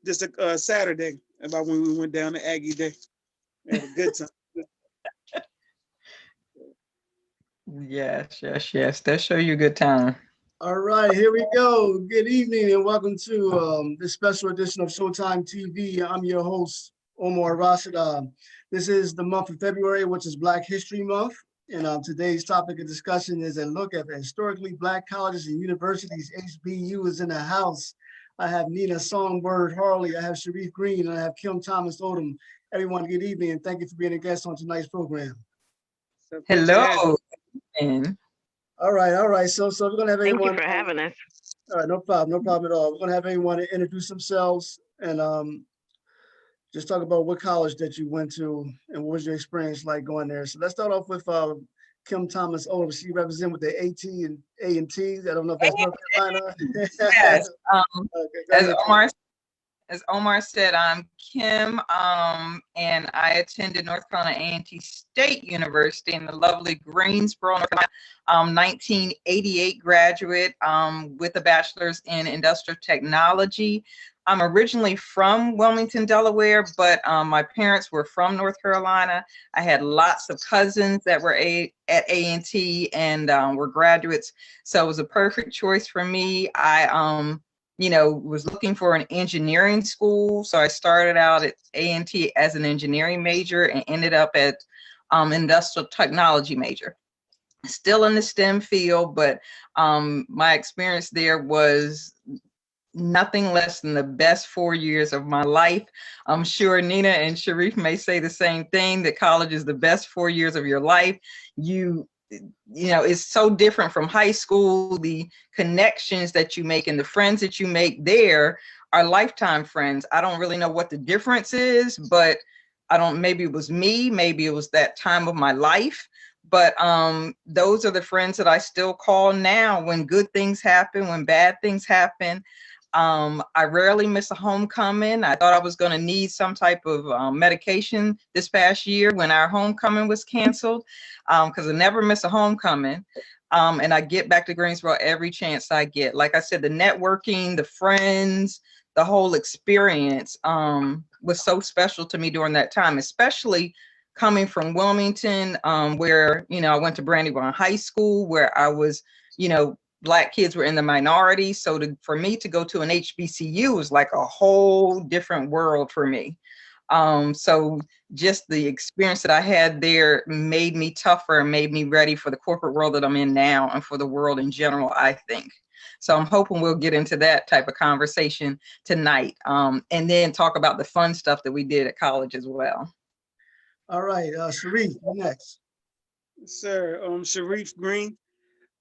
just a Saturday about when we went down to Aggie Day. We had a good time. Yes, yes, yes. That show you a good time. All right, here we go. Good evening and welcome to this special edition of Showtime TV. I'm your host, Omar Rashada. This is the month of February, which is Black History Month. And today's topic of discussion is a look at the historically Black colleges and universities. HBU is in the house. I have Niina Harley, I have Sharif Green, and I have Kim Odom. Everyone, good evening, and thank you for being a guest on tonight's program. So good to have Hello. And All right, all right. So we're gonna have Thank you everyone. for having us. All right, no problem at all. We're gonna have everyone introduce themselves and just talk about what college that you went to and what was your experience like going there. So let's start off with Kim Odom. She represents with the AT and A&T. I don't know if that's North Carolina. yes, Okay, go as ahead, Kim. Omar said, I'm Kim, and I attended North Carolina A&T State University in the lovely Greensboro, North Carolina. 1988 graduate with a bachelor's in industrial technology. I'm originally from Wilmington, Delaware, but my parents were from North Carolina. I had lots of cousins that were at A&T and were graduates, so it was a perfect choice for me. I was looking for an engineering school. So I started out at A&T as an engineering major and ended up at industrial technology major. Still in the STEM field, but my experience there was nothing less than the best 4 years of my life. I'm sure Niina and Sharif may say the same thing, that college is the best 4 years of your life. It's so different from high school. The connections that you make and the friends that you make there are lifetime friends. I don't really know what the difference is, but maybe it was me, maybe it was that time of my life. But those are the friends that I still call now when good things happen, when bad things happen. I rarely miss a homecoming. I thought I was going to need some type of medication this past year when our homecoming was canceled, because I never miss a homecoming. And I get back to Greensboro every chance I get. Like I said, the networking, the friends, the whole experience was so special to me during that time, especially coming from Wilmington, where, I went to Brandywine High School, where I was, Black kids were in the minority. So for me to go to an HBCU was like a whole different world for me. So just the experience that I had there made me tougher and made me ready for the corporate world that I'm in now and for the world in general, I think. So I'm hoping we'll get into that type of conversation tonight, and then talk about the fun stuff that we did at college as well. All right, Sharif, you next. Sir, Sharif Green,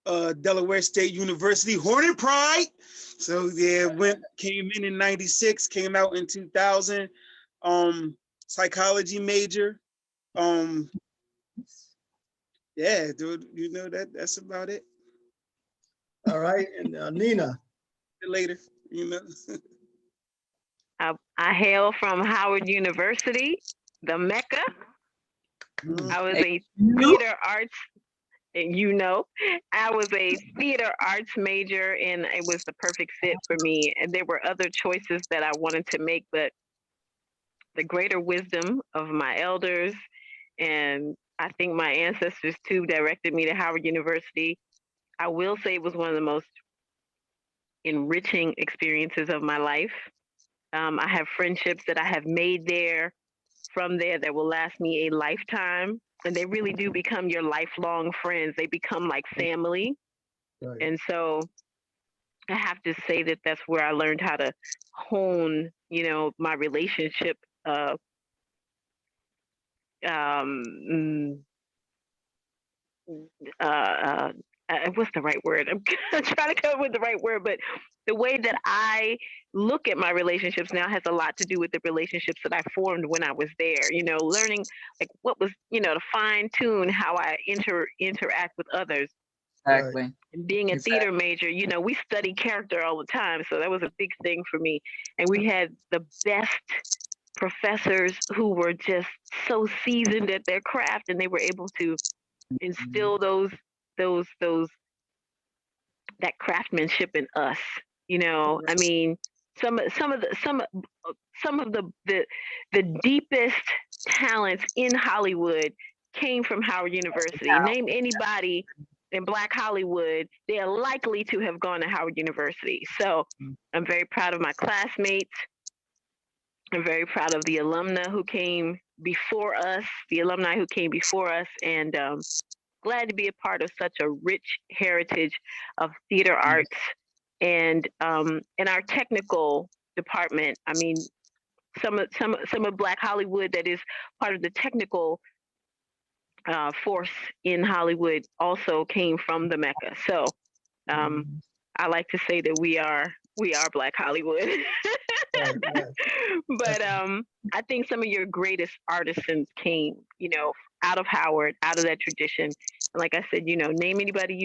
Delaware State University, Hornet Pride. So yeah, came in '96, came out in 2000. Psychology major. Yeah, dude, that's about it. All right, and Niina. Later, I hail from Howard University, the Mecca. I was a theater arts, I was a theater arts major, and it was the perfect fit for me. And there were other choices that I wanted to make, but the greater wisdom of my elders, and I think my ancestors too, directed me to Howard University. I will say it was one of the most enriching experiences of my life. I have friendships that I have made from there that will last me a lifetime. And they really do become your lifelong friends. They become like family. Right. And so I have to say that that's where I learned how to hone, my relationship. What's the right word? I'm trying to come up with the right word, but the way that I look at my relationships now has a lot to do with the relationships that I formed when I was there. Learning like what was, to fine tune how I interact with others. Exactly. And being a theater major, we study character all the time, so that was a big thing for me. And we had the best professors who were just so seasoned at their craft, and they were able to instill that craftsmanship in us. I mean, some of the deepest talents in Hollywood came from Howard University. Name anybody in Black Hollywood, they are likely to have gone to Howard University. So I'm very proud of my classmates. I'm very proud of the alumni who came before us, and glad to be a part of such a rich heritage of theater arts and our technical department. I mean, some of Black Hollywood that is part of the technical force in Hollywood also came from the Mecca. So I like to say that we are Black Hollywood. But I think some of your greatest artisans came, out of Howard, out of that tradition. And like I said, name anybody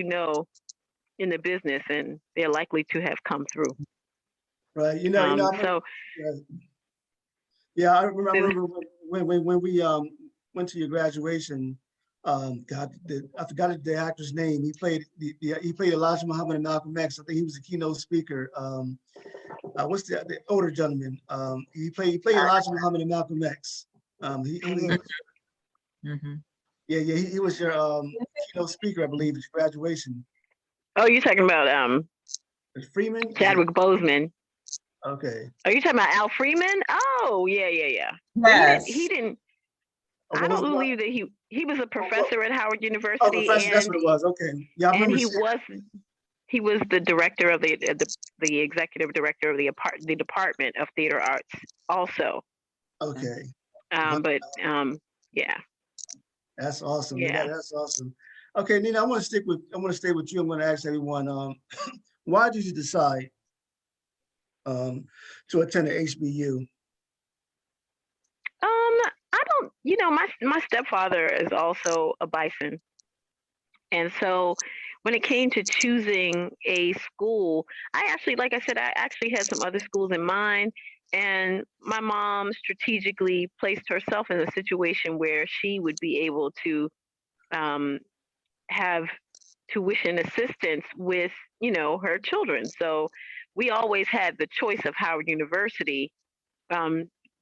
in the business, and they're likely to have come through. Right. So yeah, I remember when we went to your graduation. God, I forgot the actor's name. He played Elijah Muhammad and Malcolm X. I think he was the keynote speaker. What's the older gentleman? He played Elijah Muhammad and Malcolm X. He was your keynote speaker, I believe, at your graduation. Oh, you're talking about Freeman? Chadwick Boseman. Okay. Are you talking about Al Freeman? Oh, yeah. Yes. He didn't. I don't believe that he was a professor at Howard University. Oh, professor, that's what it was. Okay. Yeah, I remember. And he was the director of the executive director of the Department of Theater Arts also. Okay. Yeah. That's awesome. Yeah. That's awesome. Okay, Niina, I want to stay with you. I'm going to ask everyone, why did you decide to attend the HBU? I don't, my stepfather is also a Bison. And so when it came to choosing a school, I actually had some other schools in mind. And my mom strategically placed herself in a situation where she would be able to have tuition assistance with, her children. So we always had the choice of Howard University,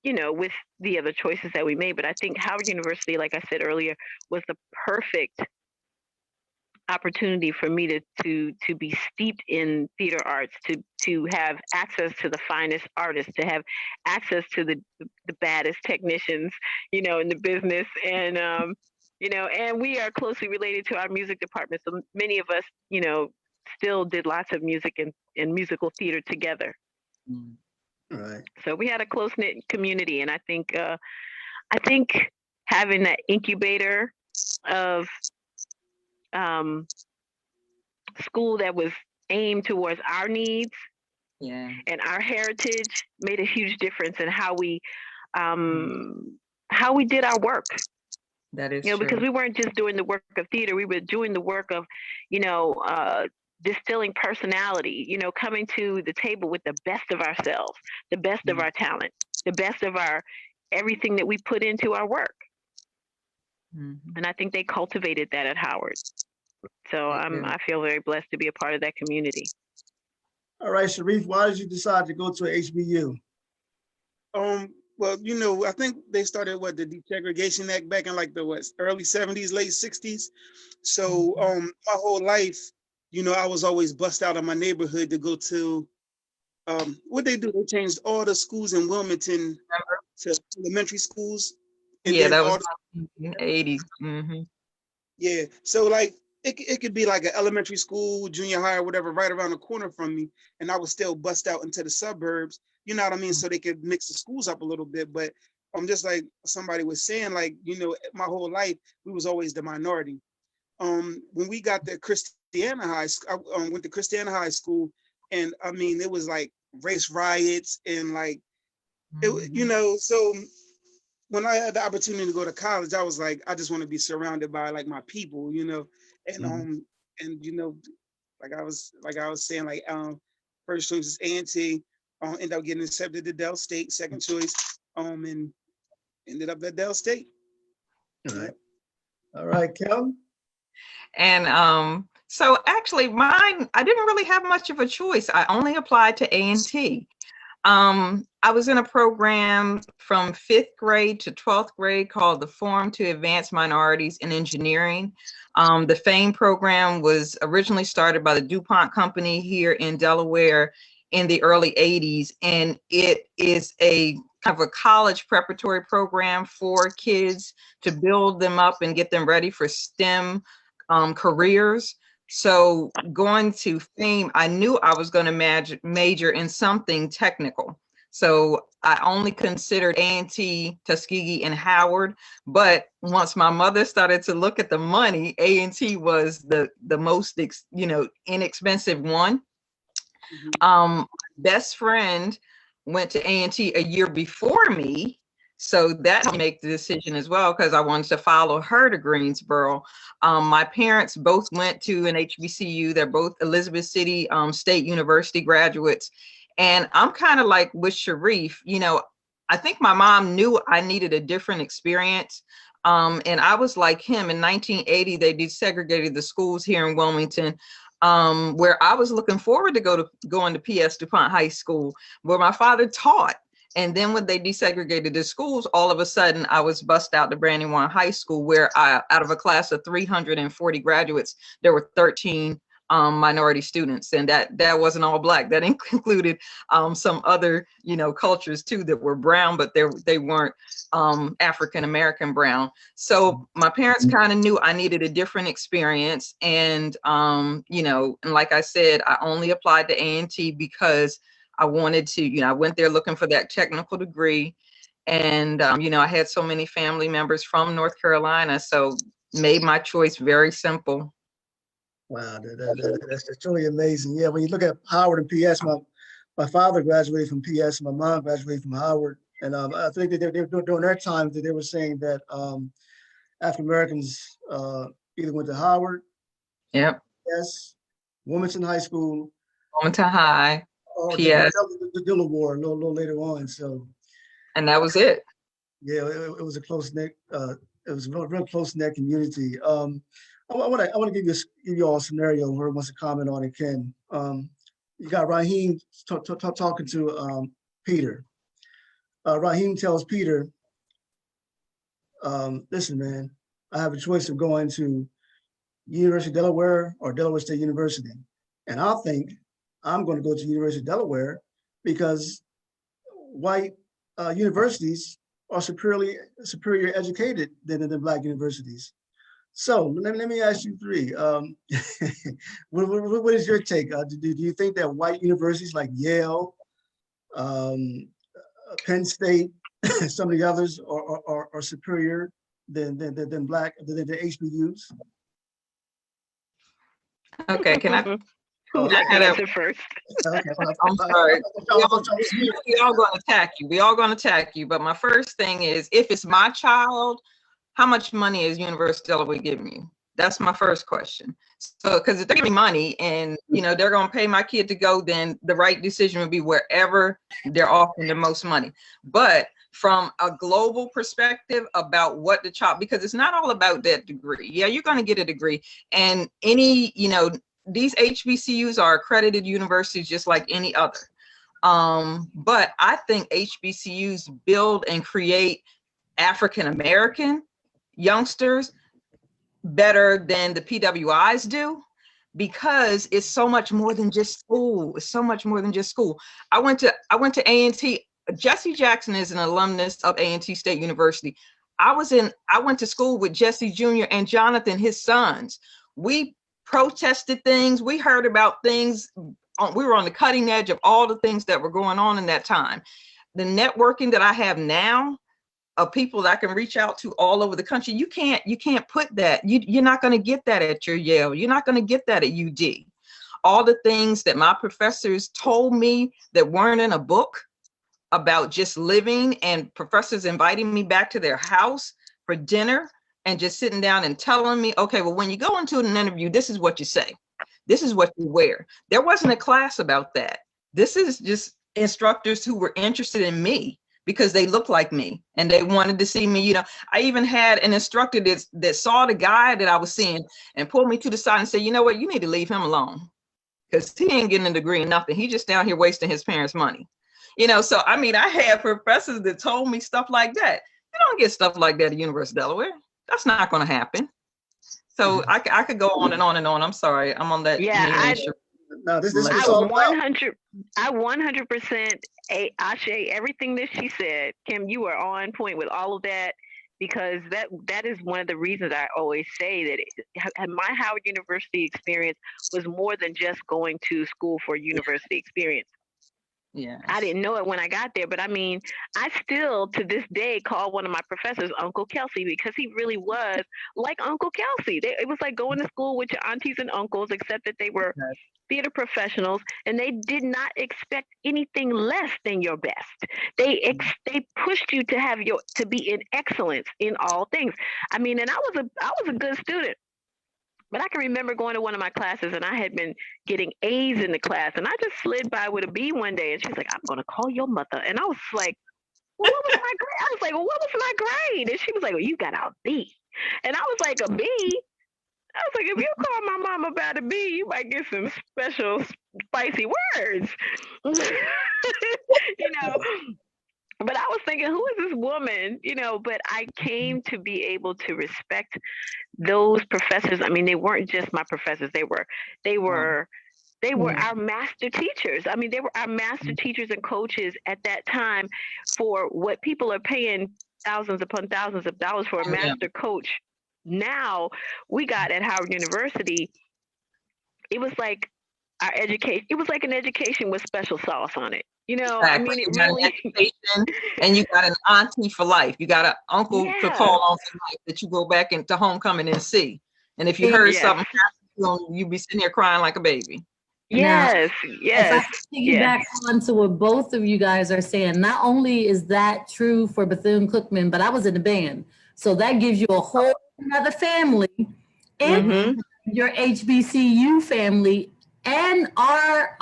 with the other choices that we made. But I think Howard University, like I said earlier, was the perfect opportunity for me to be steeped in theater arts, to have access to the finest artists, to have access to the baddest technicians, in the business. And and we are closely related to our music department. So many of us, still did lots of music and musical theater together. Right. So we had a close-knit community, and I think having that incubator of school that was aimed towards our needs and our heritage made a huge difference in how we did our work. That is true. Because we weren't just doing the work of theater, we were doing the work of, distilling personality, coming to the table with the best of ourselves, the best of our talent, the best of everything that we put into our work. And I think they cultivated that at Howard. So I feel very blessed to be a part of that community. All right, Sharif, why did you decide to go to HBU? Well, I think they started the Desegregation Act back in the early 70s, late 60s. So my whole life, I was always bussed out of my neighborhood to go to what they do. They changed all the schools in Wilmington to elementary schools. And that was in the 80s. Yeah, so it could be like an elementary school, junior high, or whatever, right around the corner from me, and I was still bust out into the suburbs. You know what I mean? So they could mix the schools up a little bit. But I'm just like somebody was saying, my whole life we was always the minority. When we got to Christiana High, I went to Christiana High School, and I mean it was like race riots and so when I had the opportunity to go to college, I was like, I just want to be surrounded by my people, and like I was saying, first choice is A&T, ended up getting accepted to Dell State, second choice, and ended up at Dell State. All right, Kim. And so actually mine, I didn't really have much of a choice. I only applied to A&T. I was in a program from 5th grade to 12th grade called the Forum to Advance Minorities in Engineering. The FAME program was originally started by the DuPont company here in Delaware in the early 80s, and it is a kind of a college preparatory program for kids to build them up and get them ready for STEM careers. So going to FAME, I knew I was going to major in something technical. So I only considered A&T, Tuskegee, and Howard. But once my mother started to look at the money, A&T was the most, inexpensive one. Best friend went to A&T a year before me. So that helped me make the decision as well, because I wanted to follow her to Greensboro. My parents both went to an HBCU. They're both Elizabeth City State University graduates. And I'm kind of like with Sharif, I think my mom knew I needed a different experience. And I was like him. In 1980, they desegregated the schools here in Wilmington, where I was looking forward to going to P.S. DuPont High School, where my father taught. And then when they desegregated the schools, all of a sudden I was bussed out to Brandywine High School, where out of a class of 340 graduates, there were 13 minority students, and that wasn't all Black. That included some other cultures too that were brown, but they weren't African American brown. So my parents kind of knew I needed a different experience, and and like I said, I only applied to A&T because I wanted to. I went there looking for that technical degree, and I had so many family members from North Carolina, so made my choice very simple. Wow, that's truly amazing. Yeah, when you look at Howard and PS, my father graduated from PS, my mom graduated from Howard, and I think that they were during their time that they were saying that African Americans either went to Howard, yep, PS, Wilmington High School, Wilmington High, or PS, the Dillard War a little later on. So, and that was it. Yeah, it was a close knit. It was a real close knit community. I want to give you all a scenario. Whoever wants to comment on it can. You got Raheem talking to Peter. Raheem tells Peter, "Listen, man, I have a choice of going to University of Delaware or Delaware State University, and I think I'm going to go to University of Delaware because white universities are superior educated than Black universities." So let me ask you three. What is your take? Do you think that white universities like Yale, Penn State, some of the others are superior than the HBUs? Okay, can I? I can answer first. Okay, I'm sorry. We all going to attack you. We all going to attack you. But my first thing is, if it's my child, how much money is University of Delaware giving you? That's my first question. So, because if they're giving me money and they're going to pay my kid to go, then the right decision would be wherever they're offering the most money. But from a global perspective about what the child, because it's not all about that degree. Yeah, you're going to get a degree, and these HBCUs are accredited universities just like any other. But I think HBCUs build and create African American youngsters better than the PWIs do, because it's so much more than just school. It's so much more than just school. I went to A&T. Jesse Jackson is an alumnus of A&T State University. I went to school with Jesse Jr. and Jonathan, his sons. We protested things. We heard about things. We were on the cutting edge of all the things that were going on in that time. The networking that I have now of people that I can reach out to all over the country, you can't put that. You're not going to get that at your Yale. You're not going to get that at UD. All the things that my professors told me that weren't in a book about just living, and professors inviting me back to their house for dinner and just sitting down and telling me, okay, well, when you go into an interview, this is what you say. This is what you wear. There wasn't a class about that. This is just instructors who were interested in me because they looked like me and they wanted to see me. I even had an instructor that saw the guy that I was seeing and pulled me to the side and said, you know what, you need to leave him alone because he ain't getting a degree in nothing. He's just down here wasting his parents' money. You know, so I mean, I had professors that told me stuff like that. You don't get stuff like that at University of Delaware. That's not going to happen. So I could go on and on and on. I'm sorry. I'm on that. Yeah, No, this I is all about. 100% Ashe everything that she said. Kim, you are on point with all of that, because that is one of the reasons I always say that my Howard University experience was more than just going to school for university experience. Yeah. I didn't know it when I got there, but I mean, I still to this day call one of my professors Uncle Kelsey, because he really was like Uncle Kelsey. It was like going to school with your aunties and uncles, except that they were theater professionals, and they did not expect anything less than your best. They pushed you to be in excellence in all things. I mean, and I was a good student. But I can remember going to one of my classes, and I had been getting A's in the class, and I just slid by with a B one day, and she was like, "I'm going to call your mother." And I was like, "Well, what was my grade?" I was like, "Well, what was my grade?" And she was like, "Well, you got a B." And I was like, "A B?" I was like, "If you call my mom about a B, you might get some special spicy words." You know. But I was thinking, who is this woman? You know, but I came to be able to respect those professors. I mean, they weren't just my professors. They were our master teachers. I mean, they were our master teachers and coaches at that time for what people are paying thousands upon thousands of dollars for a master coach. Now we got at Howard University, it was like our education. It was like an education with special sauce on it. You know, exactly. I mean, it really. And you got an auntie for life. You got an uncle to call on for life that you go back into homecoming and see. And if you heard something happen, you'd be sitting here crying like a baby. Yes, yes. If I piggyback onto what both of you guys are saying, not only is that true for Bethune-Cookman, but I was in the band. So that gives you a whole another family and your HBCU family. And our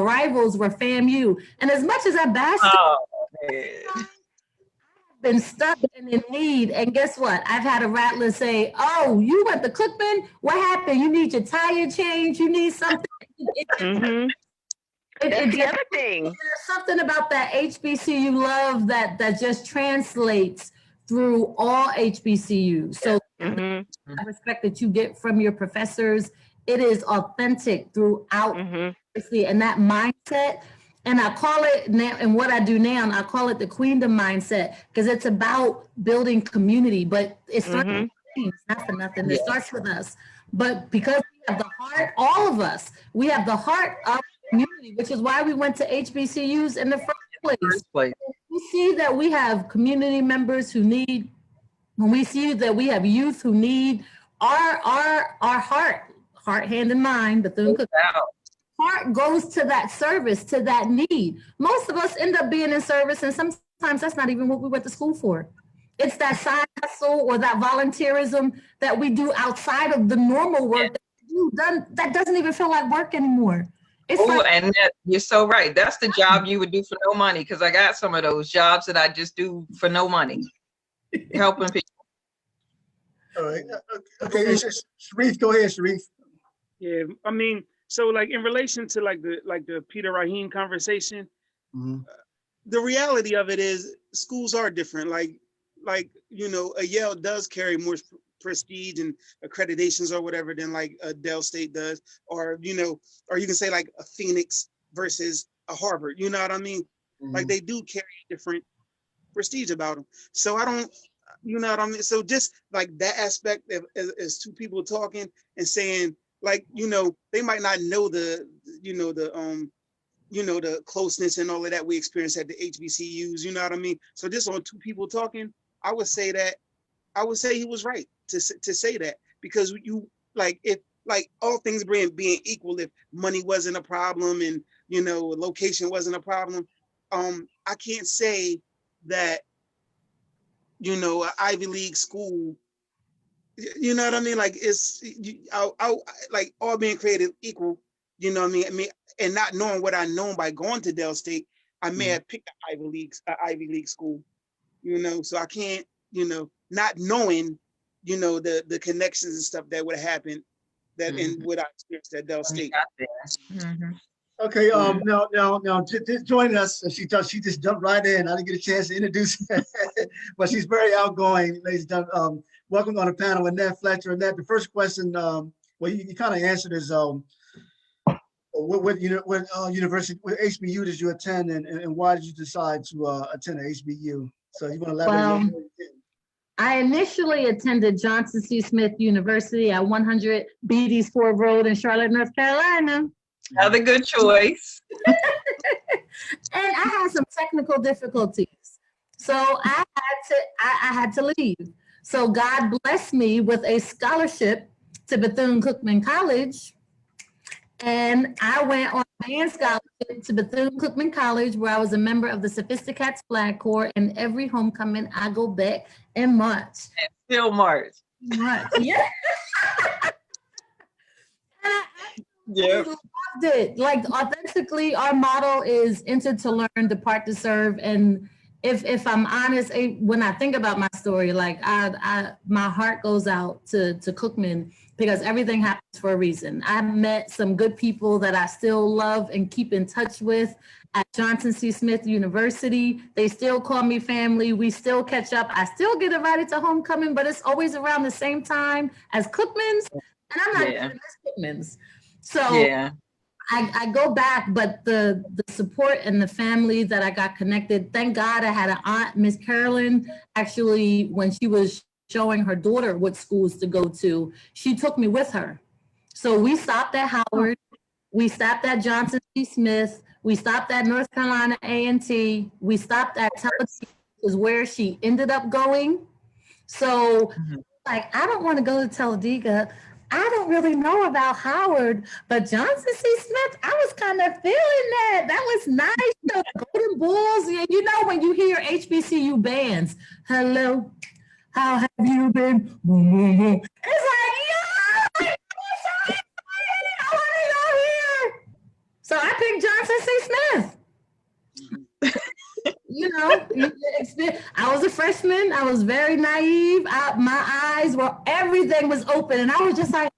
rivals were FAMU. And as much as I bashed I've been stuck and in need. And guess what? I've had a rattler say, "Oh, you went to Cookman? What happened? You need your tire changed? You need something?" That's the other thing. There's something about that HBCU love that just translates through all HBCUs. So the respect that you get from your professors, it is authentic throughout, and that mindset. And I call it now, and what I do now, I call it the Queendom mindset, because it's about building community. But it starts with things, not for nothing. It starts with us. But because we have the heart, all of us, we have the heart of community, which is why we went to HBCUs in the first place. We see that we have community members who need, when we see that we have youth who need our heart, hand, and mind, Bethune-Cookman. Heart goes to that service, to that need. Most of us end up being in service, and sometimes that's not even what we went to school for. It's that side hustle or that volunteerism that we do outside of the normal work that we do, that doesn't even feel like work anymore. And you're so right. That's the job you would do for no money, because I got some of those jobs that I just do for no money, helping people. All right. Okay, Sharif, go ahead, Sharif. Yeah, I mean, so like in relation to like the Peter Rahim conversation, the reality of it is schools are different. Like you know, a Yale does carry more prestige and accreditations or whatever than like a Dell State does, or you know, or you can say like a Phoenix versus a Harvard. You know what I mean? Like they do carry different prestige about them. So I don't, you know what I mean? So just like that aspect of, as two people talking and saying, like, you know, they might not know the closeness and all of that we experience at the HBCUs, you know what I mean? So just on two people talking, I would say he was right to say that, because you, like, if like all things being equal, if money wasn't a problem and, you know, location wasn't a problem, I can't say that, you know, an Ivy League school, you know what I mean? Like it's, like all being created equal, you know what I mean? And not knowing what I know by going to Dell State, I may have picked an Ivy League school, you know? So I can't, you know, not knowing, you know, the connections and stuff that would have happened that in what I experienced at Dell State. Okay, joining us, she just jumped right in. I didn't get a chance to introduce her, but she's very outgoing, ladies and gentlemen. Welcome on the panel, Annette Fletcher. Annette, the first question, well, you kind of answered is, what university, what HBU did you attend, and why did you decide to attend an HBU? So you want to elaborate? Well, I initially attended Johnson C. Smith University at 100 Beatties Ford Road in Charlotte, North Carolina. Another good choice. And I had some technical difficulties. So I had to leave. So God blessed me with a scholarship to Bethune-Cookman College. And I went on a band scholarship to Bethune-Cookman College, where I was a member of the Sophisticats Flag Corps. And every homecoming, I go back and march. And still march. March, yeah. Yeah. Loved it. Like, authentically, our motto is enter to learn, depart to serve. And if I'm honest, when I think about my story, like my heart goes out to Cookman, because everything happens for a reason. I met some good people that I still love and keep in touch with at Johnson C. Smith University. They still call me family. We still catch up. I still get invited to homecoming, but it's always around the same time as Cookman's. And I'm not even as Cookman's. So yeah. I go back, but the support and the family that I got connected, thank God I had an aunt, Miss Carolyn, actually, when she was showing her daughter what schools to go to, she took me with her. So we stopped at Howard, we stopped at Johnson C. Smith, we stopped at North Carolina A&T, we stopped at Tennessee, is where she ended up going. So like, I don't want to go to Talladega. I don't really know about Howard, but Johnson C. Smith, I was kind of feeling that. That was nice. The Golden Bulls. You know, when you hear HBCU bands, hello, how have you been? It's like, yeah, I want to go here. So I picked Johnson C. Smith. You know, I was a freshman. I was very naive. My eyes were, everything was open. And I was just like,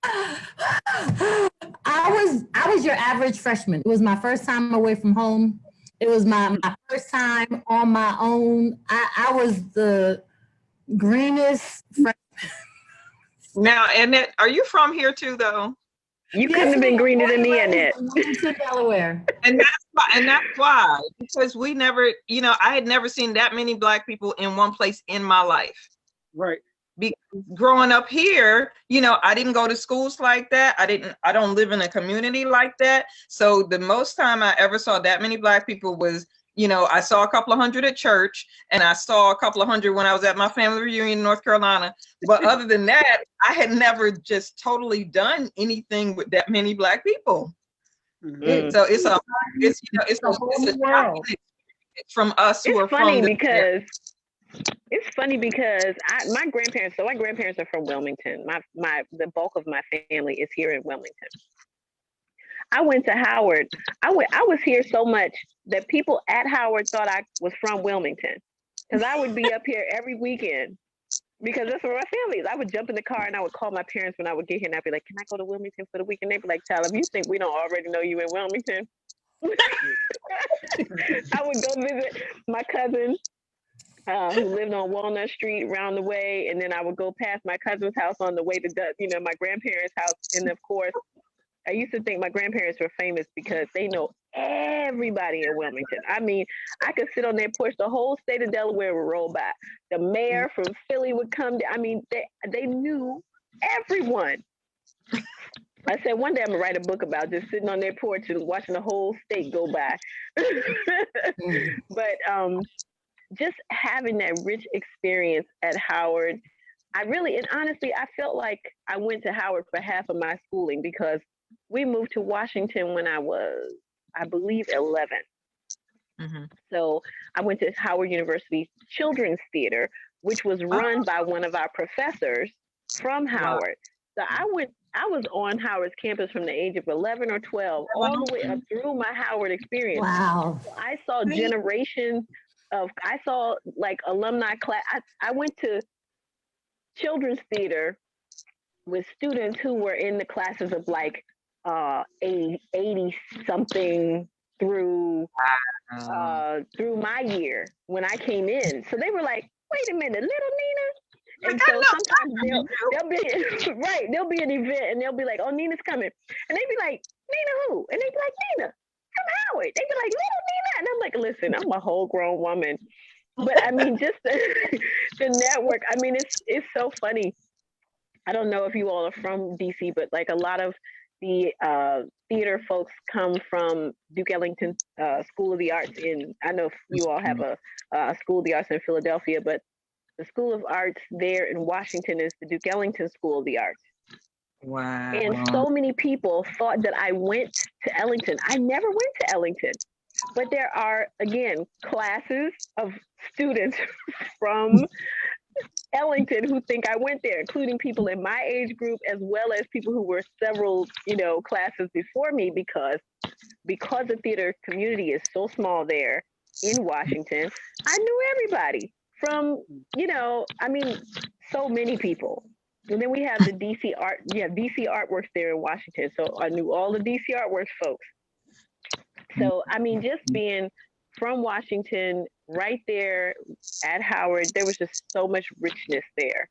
I was your average freshman. It was my first time away from home. It was my first time on my own. I was the greenest freshman. Now, Annette, are you from here too, though? You couldn't have been greener than me, Annette. To Delaware. And that's why, because we never, I had never seen that many Black people in one place in my life. Right. Because growing up here, I didn't go to schools like that. I don't live in a community like that. So the most time I ever saw that many Black people was, I saw a couple of hundred at church, and I saw a couple of hundred when I was at my family reunion in North Carolina. But other than that, I had never just totally done anything with that many Black people. Mm-hmm. So it's a whole world from us who are funny from because it's funny because my grandparents are from Wilmington. The bulk of my family is here in Wilmington. I went to Howard. I was here so much that people at Howard thought I was from Wilmington, because I would be up here every weekend, because that's where my family is. I would jump in the car and I would call my parents when I would get here, and I'd be like, "Can I go to Wilmington for the weekend?" They'd be like, "Tyler, you think we don't already know you in Wilmington?" I would go visit my cousin who lived on Walnut Street around the way, and then I would go past my cousin's house on the way to my grandparents' house, and of course, I used to think my grandparents were famous because they know everybody in Wilmington. I mean, I could sit on their porch, the whole state of Delaware would roll by. The mayor from Philly would come. I mean, they knew everyone. I said one day I'm gonna write a book about just sitting on their porch and watching the whole state go by. But just having that rich experience at Howard, and honestly, I felt like I went to Howard for half of my schooling, because we moved to Washington when I was, I believe, 11. Mm-hmm. So I went to Howard University Children's Theater, which was run by one of our professors from Howard. So I was on Howard's campus from the age of 11 or 12, all the way up through my Howard experience. Wow. So I saw generations I saw like alumni class. I went to children's theater with students who were in the classes of like 80 something through my year when I came in. So they were like, wait a minute, little Niina. And so sometimes they'll be right, there'll be an event and they'll be like, oh, Nina's coming. And they'd be like, Niina who? And they'd be like, Niina from Howard. They'd be like, little Niina. And I'm like, listen, I'm a whole grown woman. But I mean, just the network, I mean, it's so funny. I don't know if you all are from DC, but like a lot of the theater folks come from Duke Ellington School of the Arts. I know you all have a School of the Arts in Philadelphia, but the School of Arts there in Washington is the Duke Ellington School of the Arts. Wow. And so many people thought that I went to Ellington. I never went to Ellington. But there are, again, classes of students from Ellington who think I went there, including people in my age group, as well as people who were several, classes before me, because the theater community is so small there in Washington. I knew everybody from, so many people. And then we have the DC DC Artworks there in Washington. So I knew all the DC Artworks folks. So, I mean, just being from Washington, right there at Howard, there was just so much richness there.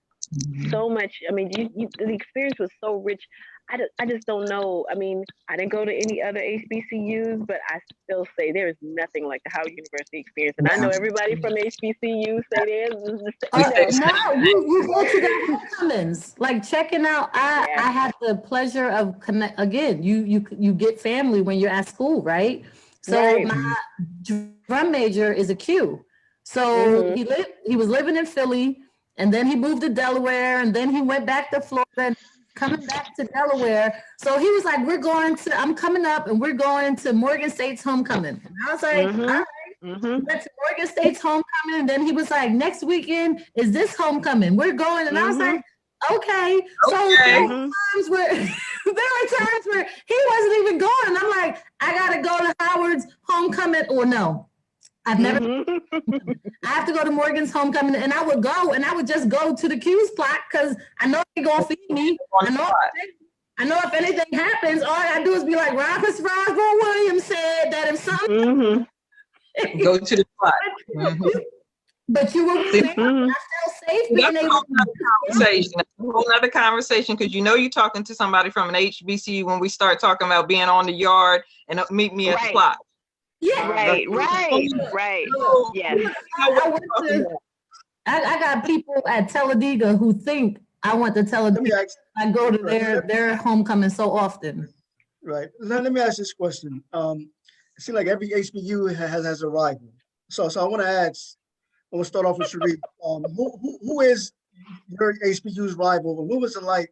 So much, I mean, the experience was so rich. I just don't know. I mean, I didn't go to any other HBCUs, but I still say there is nothing like the Howard University experience. And I know everybody from HBCU say there's. No, you go to the homecomings, like checking out. I had the pleasure of connect again. You get family when you're at school, right? So my drum major is a Q. So he was living in Philly, and then he moved to Delaware, and then he went back to Florida. And coming back to Delaware. So he was like, I'm coming up and we're going to Morgan State's homecoming. And I was like, all right. Went to Morgan State's homecoming. And then he was like, next weekend is this homecoming. We're going. And I was like, okay. So there were times where he wasn't even going. And I'm like, I got to go to Howard's homecoming or no. I've never, I have to go to Morgan's homecoming, and I would go, and I would just go to the Q's plot because I know they're going to feed me. I know if anything happens, all I gotta do is be like, Roswell Williams said that if something. Go to the plot. But you were saying, I felt safe being able to. A whole other conversation, because you're talking to somebody from an HBCU when we start talking about being on the yard and meet me at the plot. Yeah, right. Yes. I got people at Talladega who think I went to Talladega. I go to their homecoming so often. Right. Let me ask this question. It seems like every HBU has a rival. So I want to ask. I want to start off with Sharif. Who is your HBU's rival, and what was it like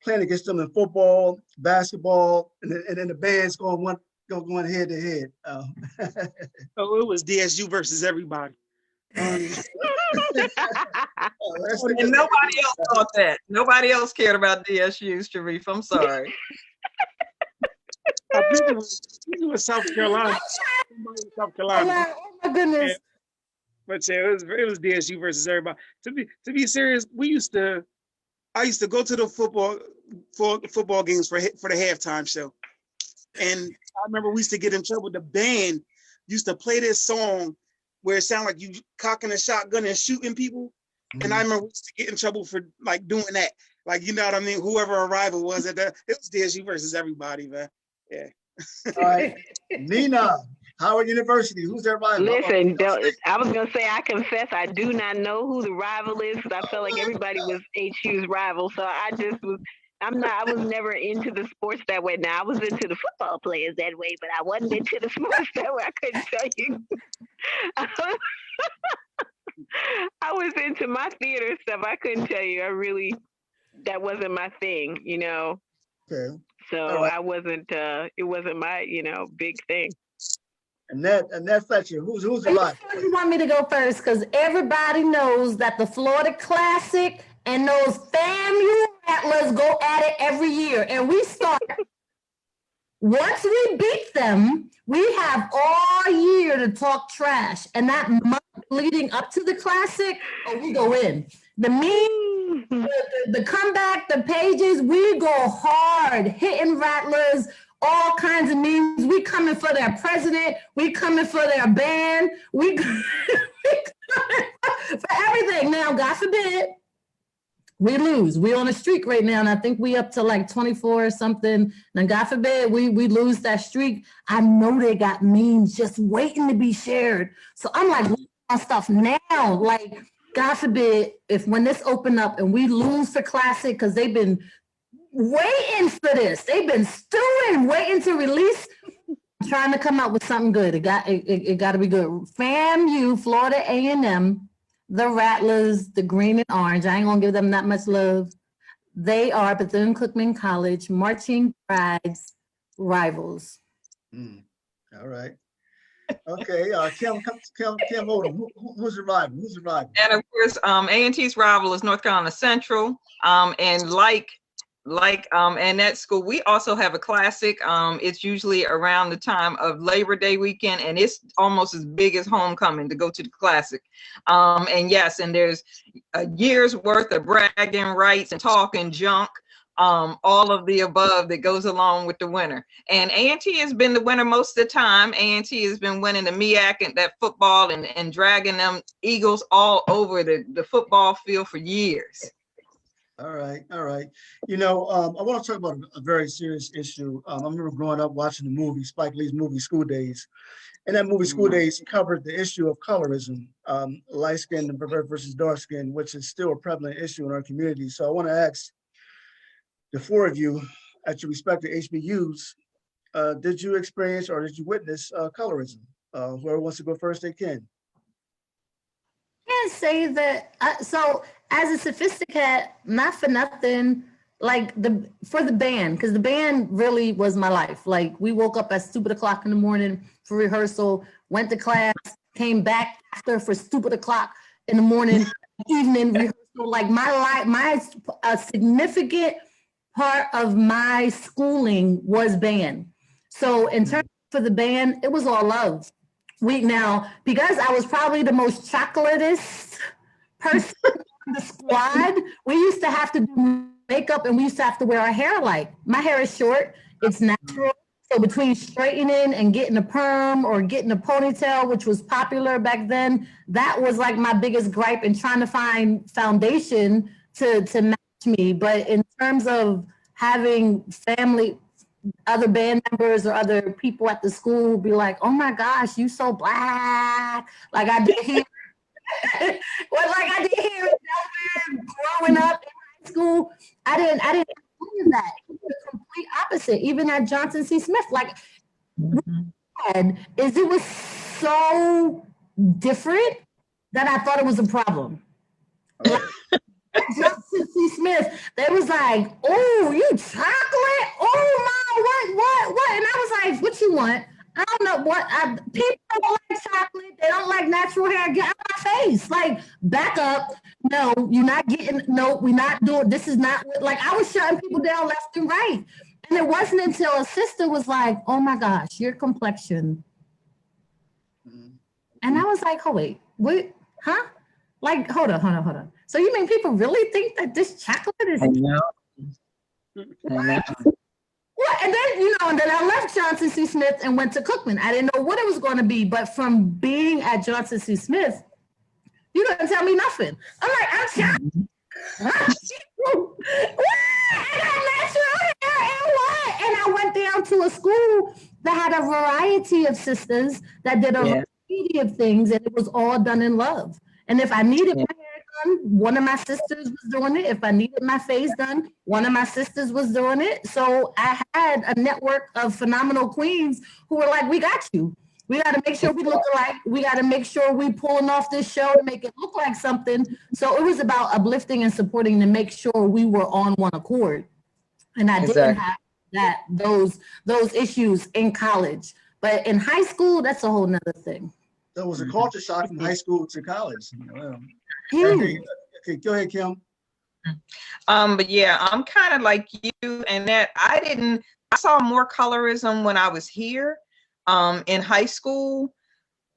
playing against them in football, basketball, and then the bands going head to head? Oh, it was DSU versus everybody. And nobody else thought that. Nobody else cared about DSU, Sharif. I'm sorry. I think it was South Carolina. Oh my goodness. But yeah, it was DSU versus everybody. To be serious, I used to go to the football games for the halftime show. And I remember we used to get in trouble. The band used to play this song where it sounded like you cocking a shotgun and shooting people. And I remember we used to get in trouble for like doing that. Like, you know what I mean? Whoever our rival was it was DSU versus everybody, man. Yeah. All right. Niina, Howard University, who's their rival? Listen, I was going to say, I confess, I do not know who the rival is, because I felt like everybody was HU's rival. So I was never into the sports that way. Now, I was into the football players that way, but I wasn't into the sports that way. I couldn't tell you. I was into my theater stuff. I couldn't tell you. That wasn't my thing, Okay. So right. I wasn't, it wasn't my, big thing. Annette Fletcher, who's the rival? You want me to go first? Because everybody knows that the Florida Classic and those FAMU Rattlers go at it every year. And we start, once we beat them, we have all year to talk trash. And that month leading up to the Classic, we go in. The the comeback, the pages, we go hard, hitting rattlers, all kinds of memes. We coming for their president. We coming for their band. We coming for everything. Now, God forbid, we lose. We on a streak right now, and I think we up to like 24 or something. And God forbid we lose that streak. I know they got memes just waiting to be shared. So I'm like, on stuff now. Like, God forbid if when this open up and we lose for Classic, because they've been waiting for this. They've been stewing, waiting to release, trying to come out with something good. It got to be good. FAMU, Florida A&M, the Rattlers, the Green and Orange. I ain't gonna give them that much love. They are Bethune-Cookman College marching prides rivals. All right. Okay, Kim Odom, who's the rival? Who's the rival? And of course, A&T's rival is North Carolina Central. And like Annette School, we also have a Classic. It's usually around the time of Labor Day weekend, and it's almost as big as homecoming to go to the Classic. And yes, and there's a year's worth of bragging rights and talking junk, all of the above that goes along with the winner. And A&T has been the winner most of the time. A&T has been winning the MEAC and that football and dragging them Eagles all over the football field for years. All right. You know, I want to talk about a very serious issue. I remember growing up watching the movie, Spike Lee's movie School Days. And that movie School Days covered the issue of colorism, light skin versus dark skin, which is still a prevalent issue in our community. So I want to ask the four of you at your respective HBUs, did you experience or did you witness colorism? Whoever wants to go first, they can. I can't say that. So as a sophisticated, not for nothing, like for the band, because the band really was my life. Like we woke up at stupid o'clock in the morning for rehearsal, went to class, came back after for stupid o'clock in the morning, evening rehearsal. Like my life, a significant part of my schooling was band. So in terms for the band, it was all love. Now, because I was probably the most chocolatest person in the squad, we used to have to do makeup and we used to have to wear our hair alike. My hair is short, it's natural. So between straightening and getting a perm or getting a ponytail, which was popular back then, that was like my biggest gripe in trying to find foundation to match me. But in terms of having family, other band members or other people at the school be like, oh my gosh, you so black. Like I did here. Well, like I did here in Delaware growing up in high school. I didn't have any of that. It was the complete opposite. Even at Johnson C. Smith, like what I had is it was so different that I thought it was a problem. Like, Johnson C. Smith, they was like, oh, you chocolate? Oh my, what? And I was like, what you want? I don't know what, people don't like chocolate. They don't like natural hair. Get out of my face. Like, back up. No, you're not getting, no, we're not doing, this is not, like I was shutting people down left and right. And it wasn't until a sister was like, oh my gosh, your complexion. And I was like, oh wait, huh? Like, hold on. So you mean people really think that this chocolate is? I know. What? And then, and then I left Johnson C. Smith and went to Cookman. I didn't know what it was going to be, but from being at Johnson C. Smith, you didn't tell me nothing. I'm like, I'm shocked. I got natural hair and what? And I went down to a school that had a variety of sisters that did a variety of things, and it was all done in love. And if I needed my hair done, one of my sisters was doing it. If I needed my face done, one of my sisters was doing it. So I had a network of phenomenal queens who were like, we got you. We got to make sure we look alike. We got to make sure we pulling off this show to make it look like something. So it was about uplifting and supporting to make sure we were on one accord. And I didn't have those issues in college. But in high school, that's a whole nother thing. There was a culture shock from high school to college. Okay, go ahead, Kim. But yeah, I'm kind of like you and that I saw more colorism when I was here in high school.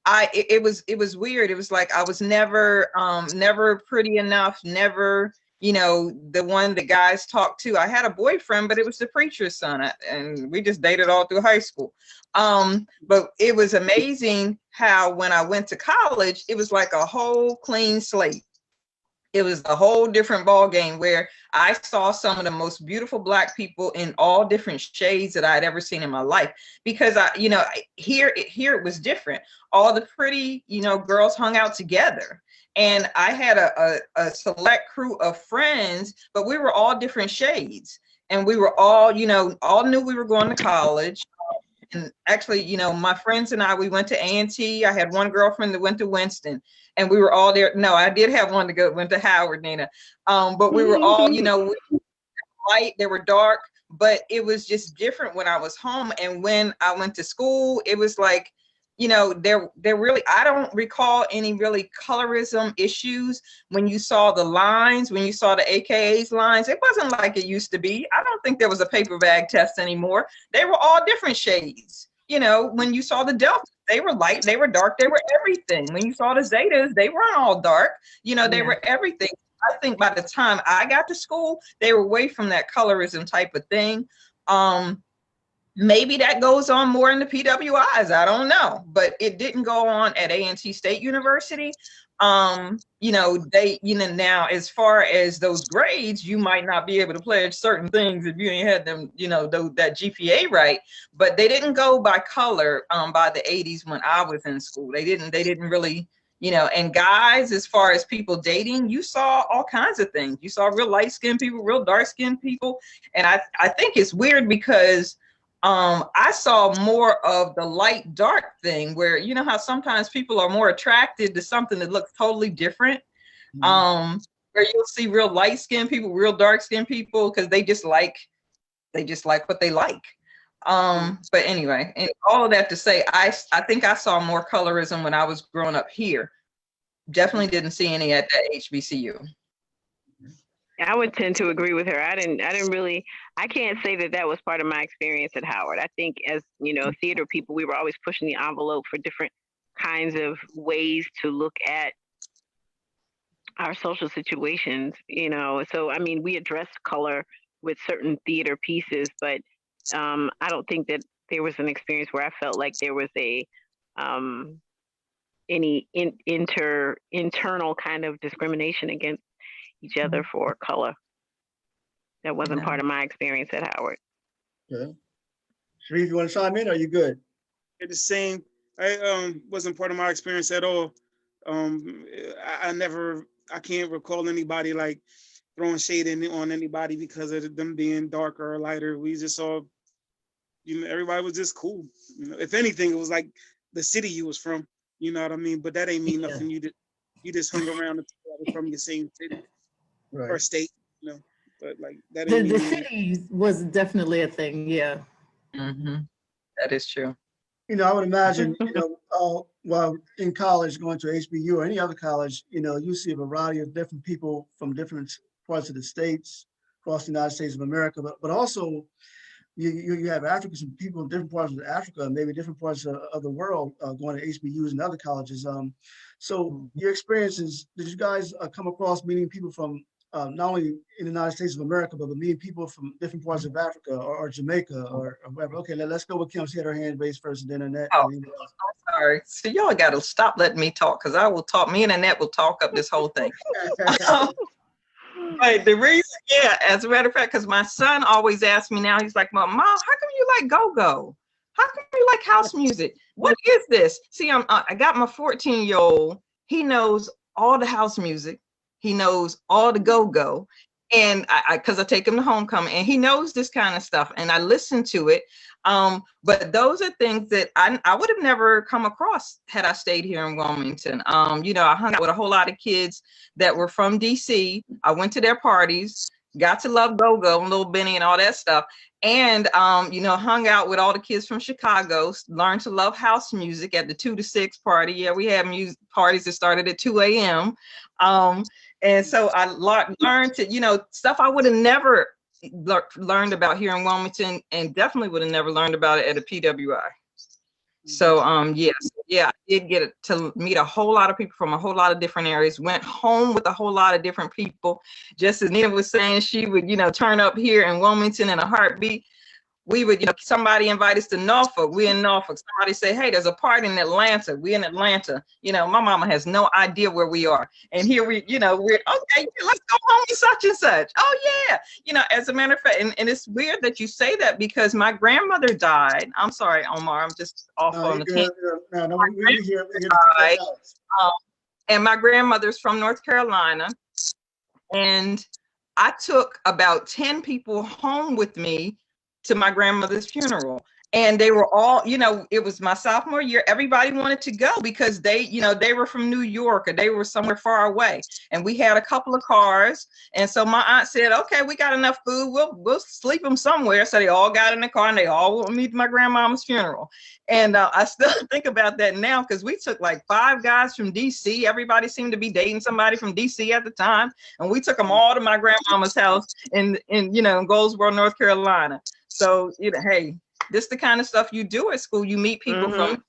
It was weird. It was like I was never pretty enough, never you know, the one the guys talked to. I had a boyfriend, but it was the preacher's son, and we just dated all through high school. But it was amazing how when I went to college, it was like a whole clean slate. It was a whole different ball game where I saw some of the most beautiful Black people in all different shades that I had ever seen in my life. Because here it was different. All the pretty, you know, girls hung out together. And I had a select crew of friends, but we were all different shades. And we were all, you know, all knew we were going to college. And actually, you know, my friends and I, we went to A&T. I had one girlfriend that went to Winston, and we were all there. No, I did have one that went to Howard, Niina. But we were all, you know, light, they were dark, but it was just different when I was home. And when I went to school, it was like, you know, there really, I don't recall any really colorism issues. When you saw the lines, when you saw the AKA's lines, it wasn't like it used to be. I don't think there was a paper bag test anymore. They were all different shades. You know, when you saw the Deltas, they were light, they were dark, they were everything. When you saw the Zetas, they weren't all dark. You know, they were everything. I think by the time I got to school, they were away from that colorism type of thing. Maybe that goes on more in the PWIs. I don't know, but it didn't go on at A&T State University. You know, they, you know, now as far as those grades, you might not be able to pledge certain things if you ain't had them, you know, that GPA right. But they didn't go by color by the 80s when I was in school. They didn't really, you know. And guys, as far as people dating, you saw all kinds of things. You saw real light-skinned people, real dark-skinned people. And I think it's weird because I saw more of the light dark thing where, you know how sometimes people are more attracted to something that looks totally different. Where you'll see real light skinned people, real dark skinned people, because they just like what they like. But anyway, and all of that to say, I think I saw more colorism when I was growing up here. Definitely didn't see any at the HBCU. I would tend to agree with her. I can't say that was part of my experience at Howard. I think as, you know, theater people, we were always pushing the envelope for different kinds of ways to look at our social situations, you know. So, I mean, we addressed color with certain theater pieces, but I don't think that there was an experience where I felt like there was any internal kind of discrimination against each other for color. That wasn't part of my experience at Howard. Okay. Sharif, you want to chime in? Or are you good? It's the same. I wasn't part of my experience at all. I can't recall anybody like throwing shade on anybody because of them being darker or lighter. We just saw, you know, everybody was just cool. You know, if anything, it was like the city you was from. You know what I mean? But that ain't mean nothing. You just hung around from your same city. Right. Or state, you know, but like that. The city was definitely a thing, yeah. Mm-hmm. That is true. You know, I would imagine, you know, while in college, going to HBU or any other college, you know, you see a variety of different people from different parts of the states, across the United States of America, but also you have Africans and people in different parts of Africa, and maybe different parts of the world going to HBUs and other colleges. So your experiences, did you guys come across meeting people from not only in the United States of America, but meeting people from different parts of Africa or Jamaica or whatever? Okay, let's go with Kim. She had her hand raised first, and then Annette. Oh, I'm sorry. So y'all got to stop letting me talk, because I will talk. Me and Annette will talk up this whole thing. But the reason, yeah, as a matter of fact, because my son always asks me now, he's like, Mom, how come you like go-go? How come you like house music? What is this? See, I got my 14-year-old. He knows all the house music. He knows all the go-go. And because I take him to homecoming, and he knows this kind of stuff, and I listen to it. But those are things that I would have never come across had I stayed here in Wilmington. You know, I hung out with a whole lot of kids that were from DC. I went to their parties, got to love go-go and Little Benny and all that stuff. And, you know, hung out with all the kids from Chicago, learned to love house music at the 2 to 6 party. Yeah, we had music parties that started at 2 a.m. And so I learned to, you know, stuff I would have never learned about here in Wilmington, and definitely would have never learned about it at a PWI. So I did get to meet a whole lot of people from a whole lot of different areas, went home with a whole lot of different people. Just as Niina was saying, she would, turn up here in Wilmington in a heartbeat. We would, somebody invite us to Norfolk. We in Norfolk. Somebody say, hey, there's a party in Atlanta. We in Atlanta. My mama has no idea where we are. And here we're okay, let's go home to such and such. Oh yeah. As a matter of fact, and it's weird that you say that because my grandmother died. I'm sorry, Omar, I'm just off on the tangent. And my grandmother's from North Carolina. And I took about 10 people home with me to my grandmother's funeral. And they were all, it was my sophomore year. Everybody wanted to go because they were from New York or they were somewhere far away. And we had a couple of cars. And so my aunt said, okay, we got enough food. We'll sleep them somewhere. So they all got in the car and they all went to meet my grandmama's funeral. And I still think about that now because we took like 5 guys from DC. Everybody seemed to be dating somebody from DC at the time. And we took them all to my grandmama's house in Goldsboro, North Carolina. So, hey, this is the kind of stuff you do at school. You meet people from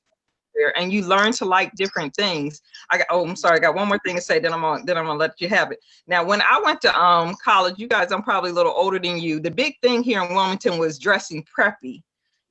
there and you learn to like different things. I'm sorry, I got one more thing to say, then I'm gonna let you have it. Now, when I went to college, you guys, I'm probably a little older than you. The big thing here in Wilmington was dressing preppy.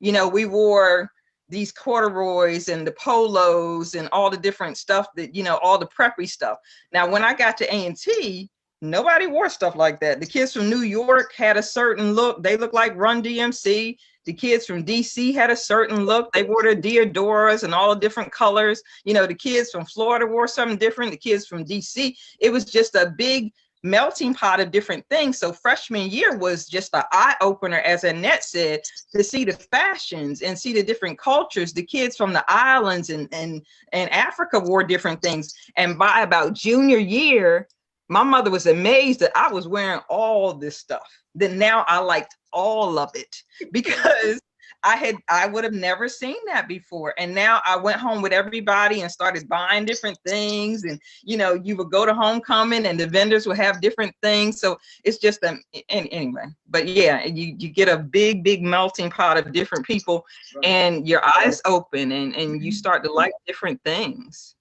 We wore these corduroys and the polos and all the different stuff that, all the preppy stuff. Now, when I got to A&T, nobody wore stuff like that. The kids from New York had a certain look. They looked like Run DMC. The kids from DC had a certain look. They wore their Diodoras and all the different colors. The kids from Florida wore something different. The kids from DC, it was just a big melting pot of different things. So freshman year was just an eye opener, as Annette said, to see the fashions and see the different cultures. The kids from the islands and Africa wore different things. And by about junior year, my mother was amazed that I was wearing all this stuff. Then now I liked all of it because I would have never seen that before. And now I went home with everybody and started buying different things. And, you would go to homecoming and the vendors would have different things. So it's just, anyway, but yeah, you get a big, big melting pot of different people and your eyes open and you start to like different things.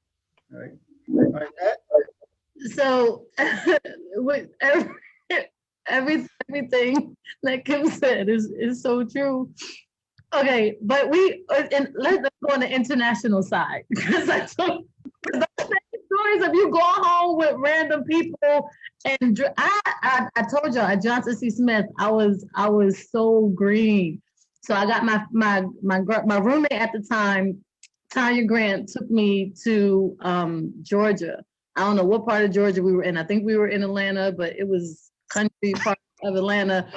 All right. So with everything that Kim said is so true. Okay, but let's go on the international side because those stories of you going home with random people. And I told y'all at Johnson C. Smith, I was so green. So I got my roommate at the time, Tanya Grant, took me to Georgia. I don't know what part of Georgia we were in. I think we were in Atlanta, but it was country part of Atlanta.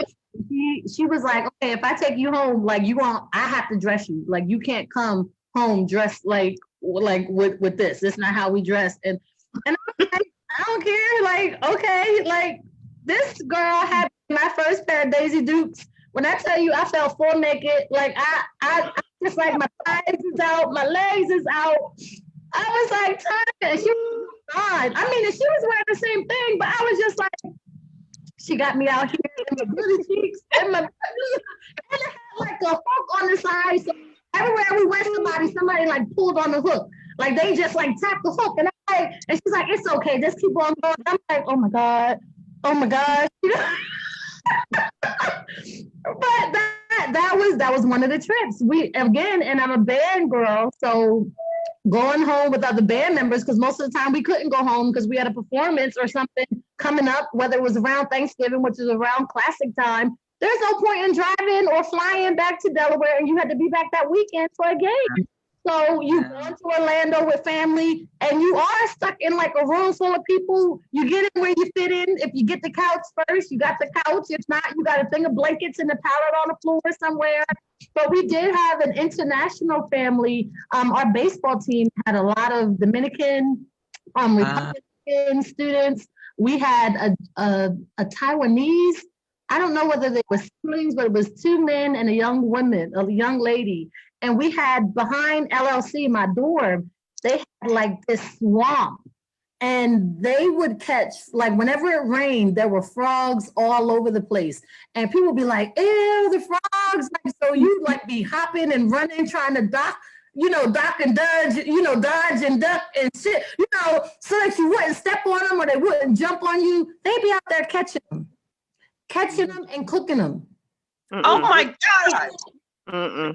She was like, okay, if I take you home, like I have to dress you. Like you can't come home dressed like with this. It's not how we dress. And I was like, I don't care. Like, okay, like this girl had my first pair of Daisy Dukes. When I tell you I felt full naked, like I just like my thighs is out, my legs is out. I was like, Tanya, she was fine. I mean, she was wearing the same thing, but I was just like, she got me out here in my booty cheeks and it had like a hook on the side. So everywhere we went, somebody like pulled on the hook. Like they just like tapped the hook. And she's like, it's okay, just keep on going. I'm like, oh my God. But that was one of the trips. And I'm a band girl, so going home with other band members, because most of the time we couldn't go home because we had a performance or something coming up, whether it was around Thanksgiving, which is around classic time. There's no point in driving or flying back to Delaware, and you had to be back that weekend for a game. So you go to Orlando with family and you are stuck in like a room full of people. You get in where you fit in. If you get the couch first, you got the couch. If not, you got a thing of blankets and a pallet on the floor somewhere. But we did have an international family. Our baseball team had a lot of Dominican, Republican students. We had a Taiwanese. I don't know whether they were siblings, but it was 2 men and a young lady. And we had behind LLC, my dorm, they had like this swamp. And they would catch, like whenever it rained, there were frogs all over the place. And people would be like, ew, the frogs. Like, so you'd like be hopping and running, trying to dock, duck and dodge, dodge and duck and shit, so that you wouldn't step on them or they wouldn't jump on you. They'd be out there catching them and cooking them. Oh my God.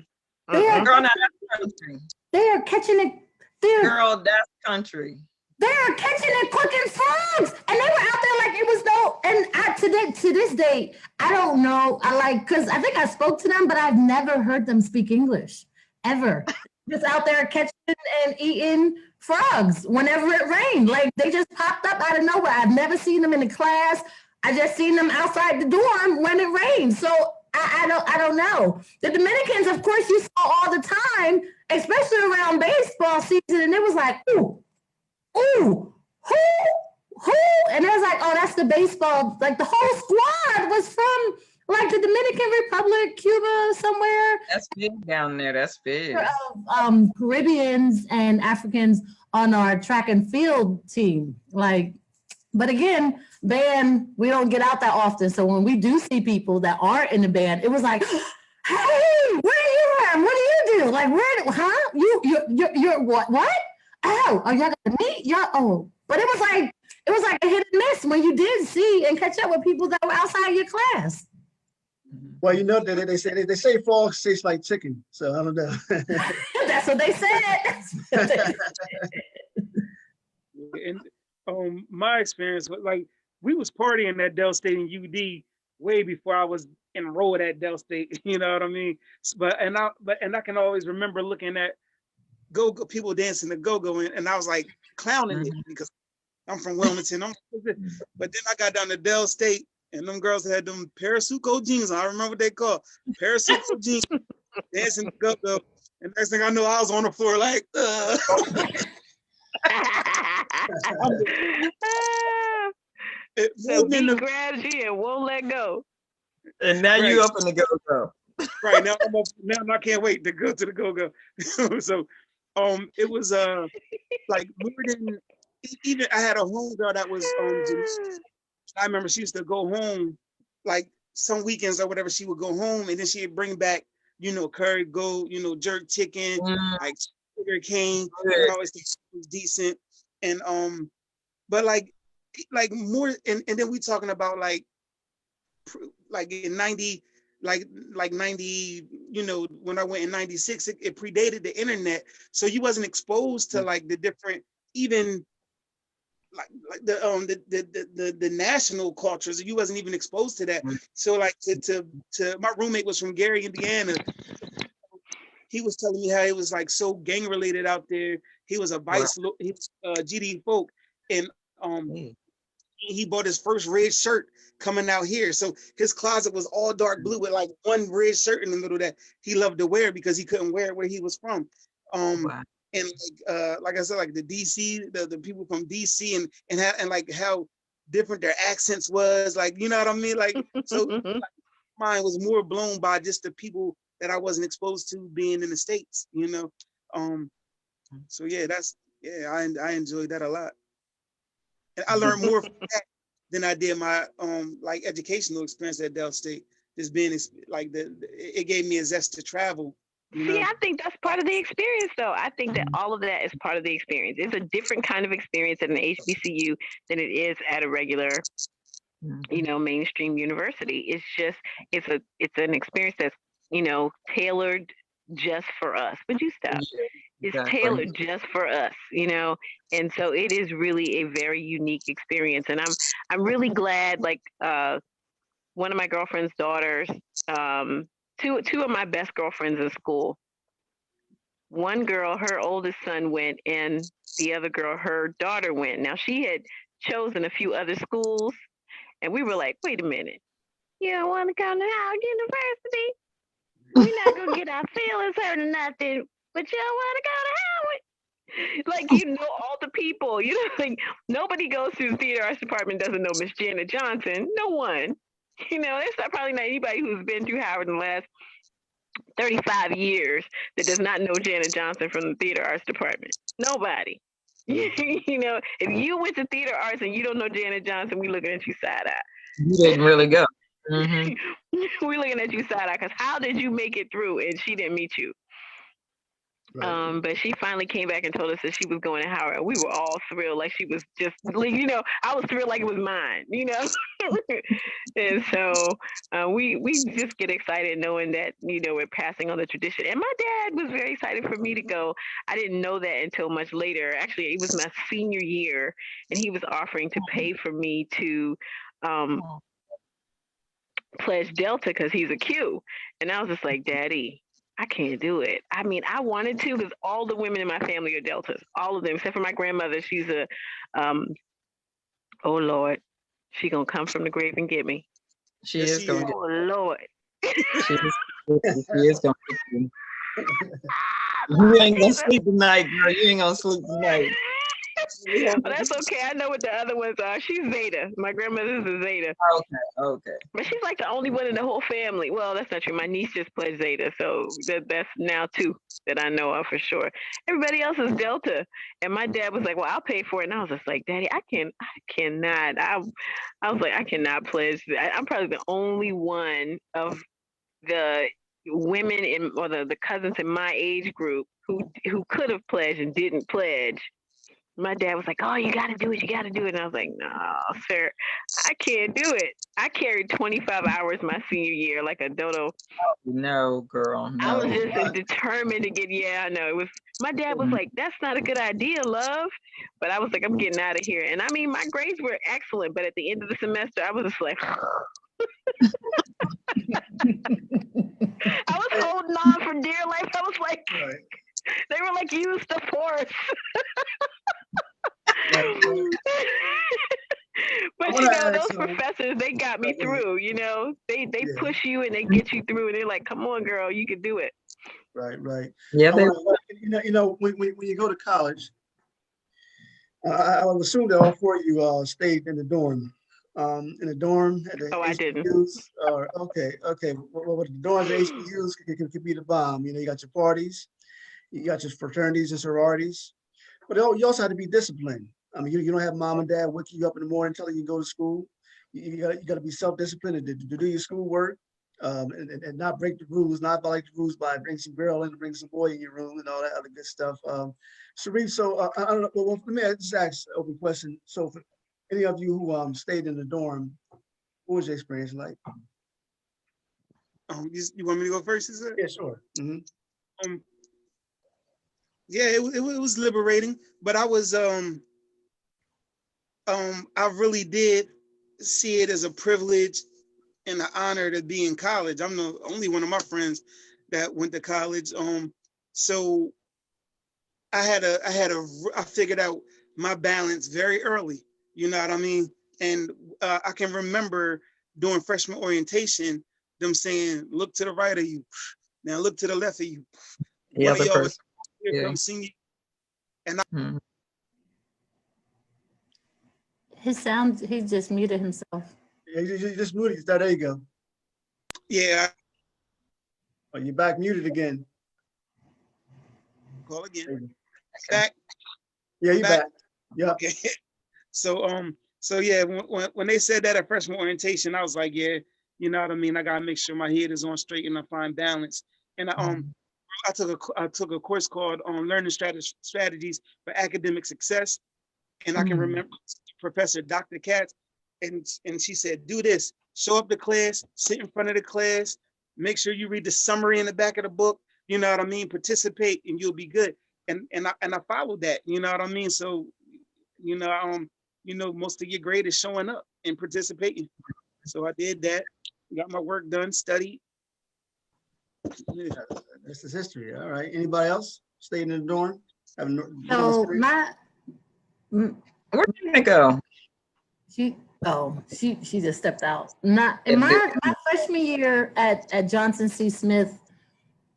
They are, Girl, now that's country. they are catching it. Girl, that's country. They are catching and cooking frogs, and they were out there like it was no. And to this day, I don't know. Because I think I spoke to them, but I've never heard them speak English ever. Just out there catching and eating frogs whenever it rained. Like they just popped up out of nowhere. I've never seen them in the class. I just seen them outside the dorm when it rained. So I don't know. The Dominicans, of course, you saw all the time, especially around baseball season, and it was like, ooh, who? And it was like, oh, that's the baseball. Like the whole squad was from like the Dominican Republic, Cuba, somewhere. That's big down there. That's big. Caribbeans and Africans on our track and field team. But again, band, we don't get out that often. So when we do see people that aren't in the band, it was like, hey, where are you from? What do you do? Like, you're what? Oh, are y'all gonna meet? But it was like a hit and miss when you did see and catch up with people that were outside your class. Well, they say frogs taste like chicken, so I don't know. That's what they said. And my experience was like we was partying at Del State and UD way before I was enrolled at Del State. You know what I mean? But I can always remember looking at go-go people dancing the go-go and I was like clowning it because I'm from Wilmington. But then I got down to Del State and them girls had them Parasuco jeans on. I remember what they called Parasuco jeans, dancing the go-go. And next thing I know, I was on the floor like, So he grabs you and won't let go. And now you up in the go-go. Right, now I'm up, now I can't wait to go to the go-go. So it was like more than even I had a homegirl that was I remember she used to go home like some weekends or whatever, she would go home and then she'd bring back, curry goat, jerk chicken, like sugar cane. I always think it was decent. And but like more and then we talking about like in 90 like 90, when I went in 96, it predated the internet. So you wasn't exposed to like the different, even like the national cultures. You wasn't even exposed to that. So like to my roommate was from Gary, Indiana. He was telling me how it was like so gang related out there. He was a vice, he was GD folk, and he bought his first red shirt coming out here. So his closet was all dark blue with like one red shirt in the middle that he loved to wear because he couldn't wear it where he was from. And like I said, like the DC, the people from DC and like how different their accents was, like, you know what I mean? Like, so like, mine was more blown by just the people that I wasn't exposed to being in the States, So yeah, I enjoyed that a lot. And I learned more from that than I did my like educational experience at Del State. Just being like it gave me a zest to travel. See, I think that's part of the experience, though. I think that all of that is part of the experience. It's a different kind of experience at an HBCU than it is at a regular, mainstream university. It's just it's an experience that's tailored just for us. Would you stop? It's tailored just for us, and so it is really a very unique experience. And I'm really glad, like one of my girlfriend's daughters, two of my best girlfriends in school. One girl, her oldest son went, and the other girl, her daughter went. Now she had chosen a few other schools, and we were like, wait a minute, you don't want to come to Howard University? We're not gonna get our feelings hurt or nothing, but you don't want to go to Howard. Like, all the people, like nobody goes to the theater arts department doesn't know Miss Janet Johnson. No one. There's probably not anybody who's been through Howard in the last 35 years that does not know Janet Johnson from the theater arts department. Nobody. If you went to theater arts and you don't know Janet Johnson, we looking at you side eye. You didn't really go. Mm-hmm. We looking at you side eye because how did you make it through and she didn't meet you? But she finally came back and told us that she was going to Howard. We were all thrilled, like she was just, you know, I was thrilled like it was mine, you know. And so we just get excited knowing that, you know, we're passing on the tradition. And my dad was very excited for me to go. I didn't know that until much later. Actually, it was my senior year, and he was offering to pay for me to pledge Delta because he's a Q. And I was just like, Daddy, I can't do it. I mean, I wanted to because all the women in my family are Deltas, all of them, except for my grandmother. She's a, oh Lord, she gonna come from the grave and get me. She is going to. Oh Lord. She is going to. You ain't gonna sleep tonight, girl. You ain't gonna sleep tonight. But that's okay. I know what the other ones are. She's Zeta. My grandmother's a Zeta. Okay. But she's like the only one in the whole family. Well, that's not true. My niece just pledged Zeta, so that's now 2 that I know of for sure. Everybody else is Delta. And my dad was like, "Well, I'll pay for it." And I was just like, "Daddy, I cannot." I was like, "I cannot pledge." I'm probably the only one of the women or the cousins in my age group who could have pledged and didn't pledge. My dad was like, "Oh, you got to do it. You got to do it." And I was like, "No, sir, I can't do it." I carried 25 hours my senior year like a dodo. No, girl. No. I was just determined to get, I know. It was, my dad was like, "That's not a good idea, love." But I was like, "I'm getting out of here." And I mean, my grades were excellent. But at the end of the semester, I was just like, I was holding on for dear life. I was like, they were like, "Use the force." But you know, those professors, they got me through, you know, they push you and they get you through, and they're like, "Come on, girl, you can do it." Right. Yeah, you know, when you go to college, I would assume that all 4 of you stayed in the dorm. In the dorm at the Oh, I didn't. HBUs. Okay. Well, the dorms at HBUs could be the bomb. You know, you got your parties, you got your fraternities and sororities, but you also had to be disciplined. I mean, you don't have mom and dad waking you up in the morning telling you to go to school. You got to be self-disciplined to do your schoolwork, and not break the rules, not violate the rules by bring some girl in, bring some boy in your room, and all that other good stuff. Sharif, so I don't know. Well, let me just ask an open question. So, for any of you who stayed in the dorm, what was your experience like? You want me to go first? Is it? Yeah, sure. Mm-hmm. Yeah, it was liberating, but I was I really did see it as a privilege and an honor to be in college. I'm the only one of my friends that went to college. So I figured out my balance very early. You know what I mean? And I can remember during freshman orientation, them saying, "Look to the right of you, now look to the left of you." The One other of y'all person. was from senior, and His sound, he just muted himself. Yeah, you just muted. There you go. Yeah. Oh, you're back muted again. Call again. Back. Yeah, you back. Yeah. Okay. So yeah, when they said that at freshman orientation, I was like, yeah, you know what I mean? I gotta make sure my head is on straight and I find balance. And I took a course called Learning Strategies for Academic Success. And I can remember Professor Dr. Katz, and she said, "Do this, show up to class, sit in front of the class, make sure you read the summary in the back of the book, you know what I mean? Participate and you'll be good." And I followed that, you know what I mean? So, you know, most of your grade is showing up and participating. So I did that, got my work done, studied. This is history. All right. Anybody else staying in the dorm? So Where did it go? she just stepped out. My freshman year at Johnson C. Smith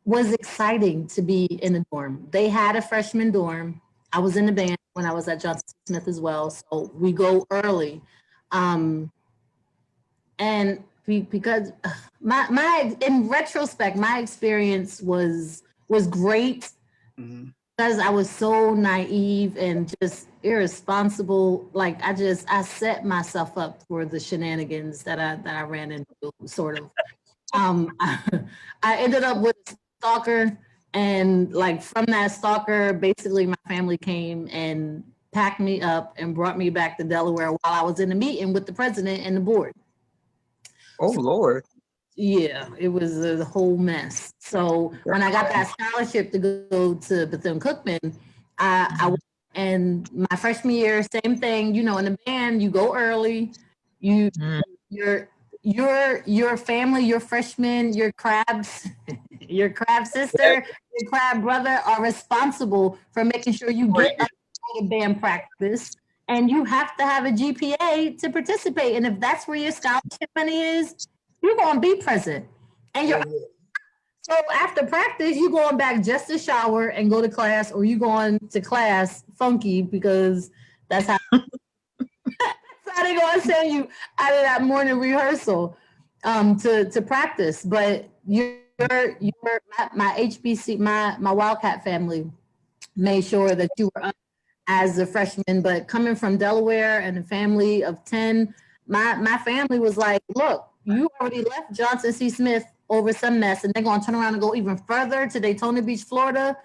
was exciting to be in the dorm. They had a freshman dorm. I was in the band when I was at Johnson C. Smith as well, so we go early. And because my in retrospect, my experience was great. Mm-hmm. Because I was so naive and just irresponsible. Like I set myself up for the shenanigans that I ran into, sort of. I ended up with a stalker, And like from that stalker, basically my family came and packed me up and brought me back to Delaware while I was in a meeting with the president and the board. Oh, Lord. Yeah, it was a whole mess. So when I got that scholarship to go to Bethune-Cookman, I and my freshman year, same thing. You know, in the band, you go early. Your family, your freshmen, your crabs, your crab sister, your crab brother are responsible for making sure you get up to band practice. And you have to have a GPA to participate. And if that's where your scholarship money is, you're gonna be present. And you're so after practice, you going back just to shower and go to class, or you going to class funky because that's how they gonna send you out of that morning rehearsal to practice. But my HBC, my Wildcat family made sure that you were up as a freshman. But coming from Delaware and a family of 10, my family was like, look, you already left Johnson C. Smith over some mess, and they're going to turn around and go even further to Daytona Beach, Florida.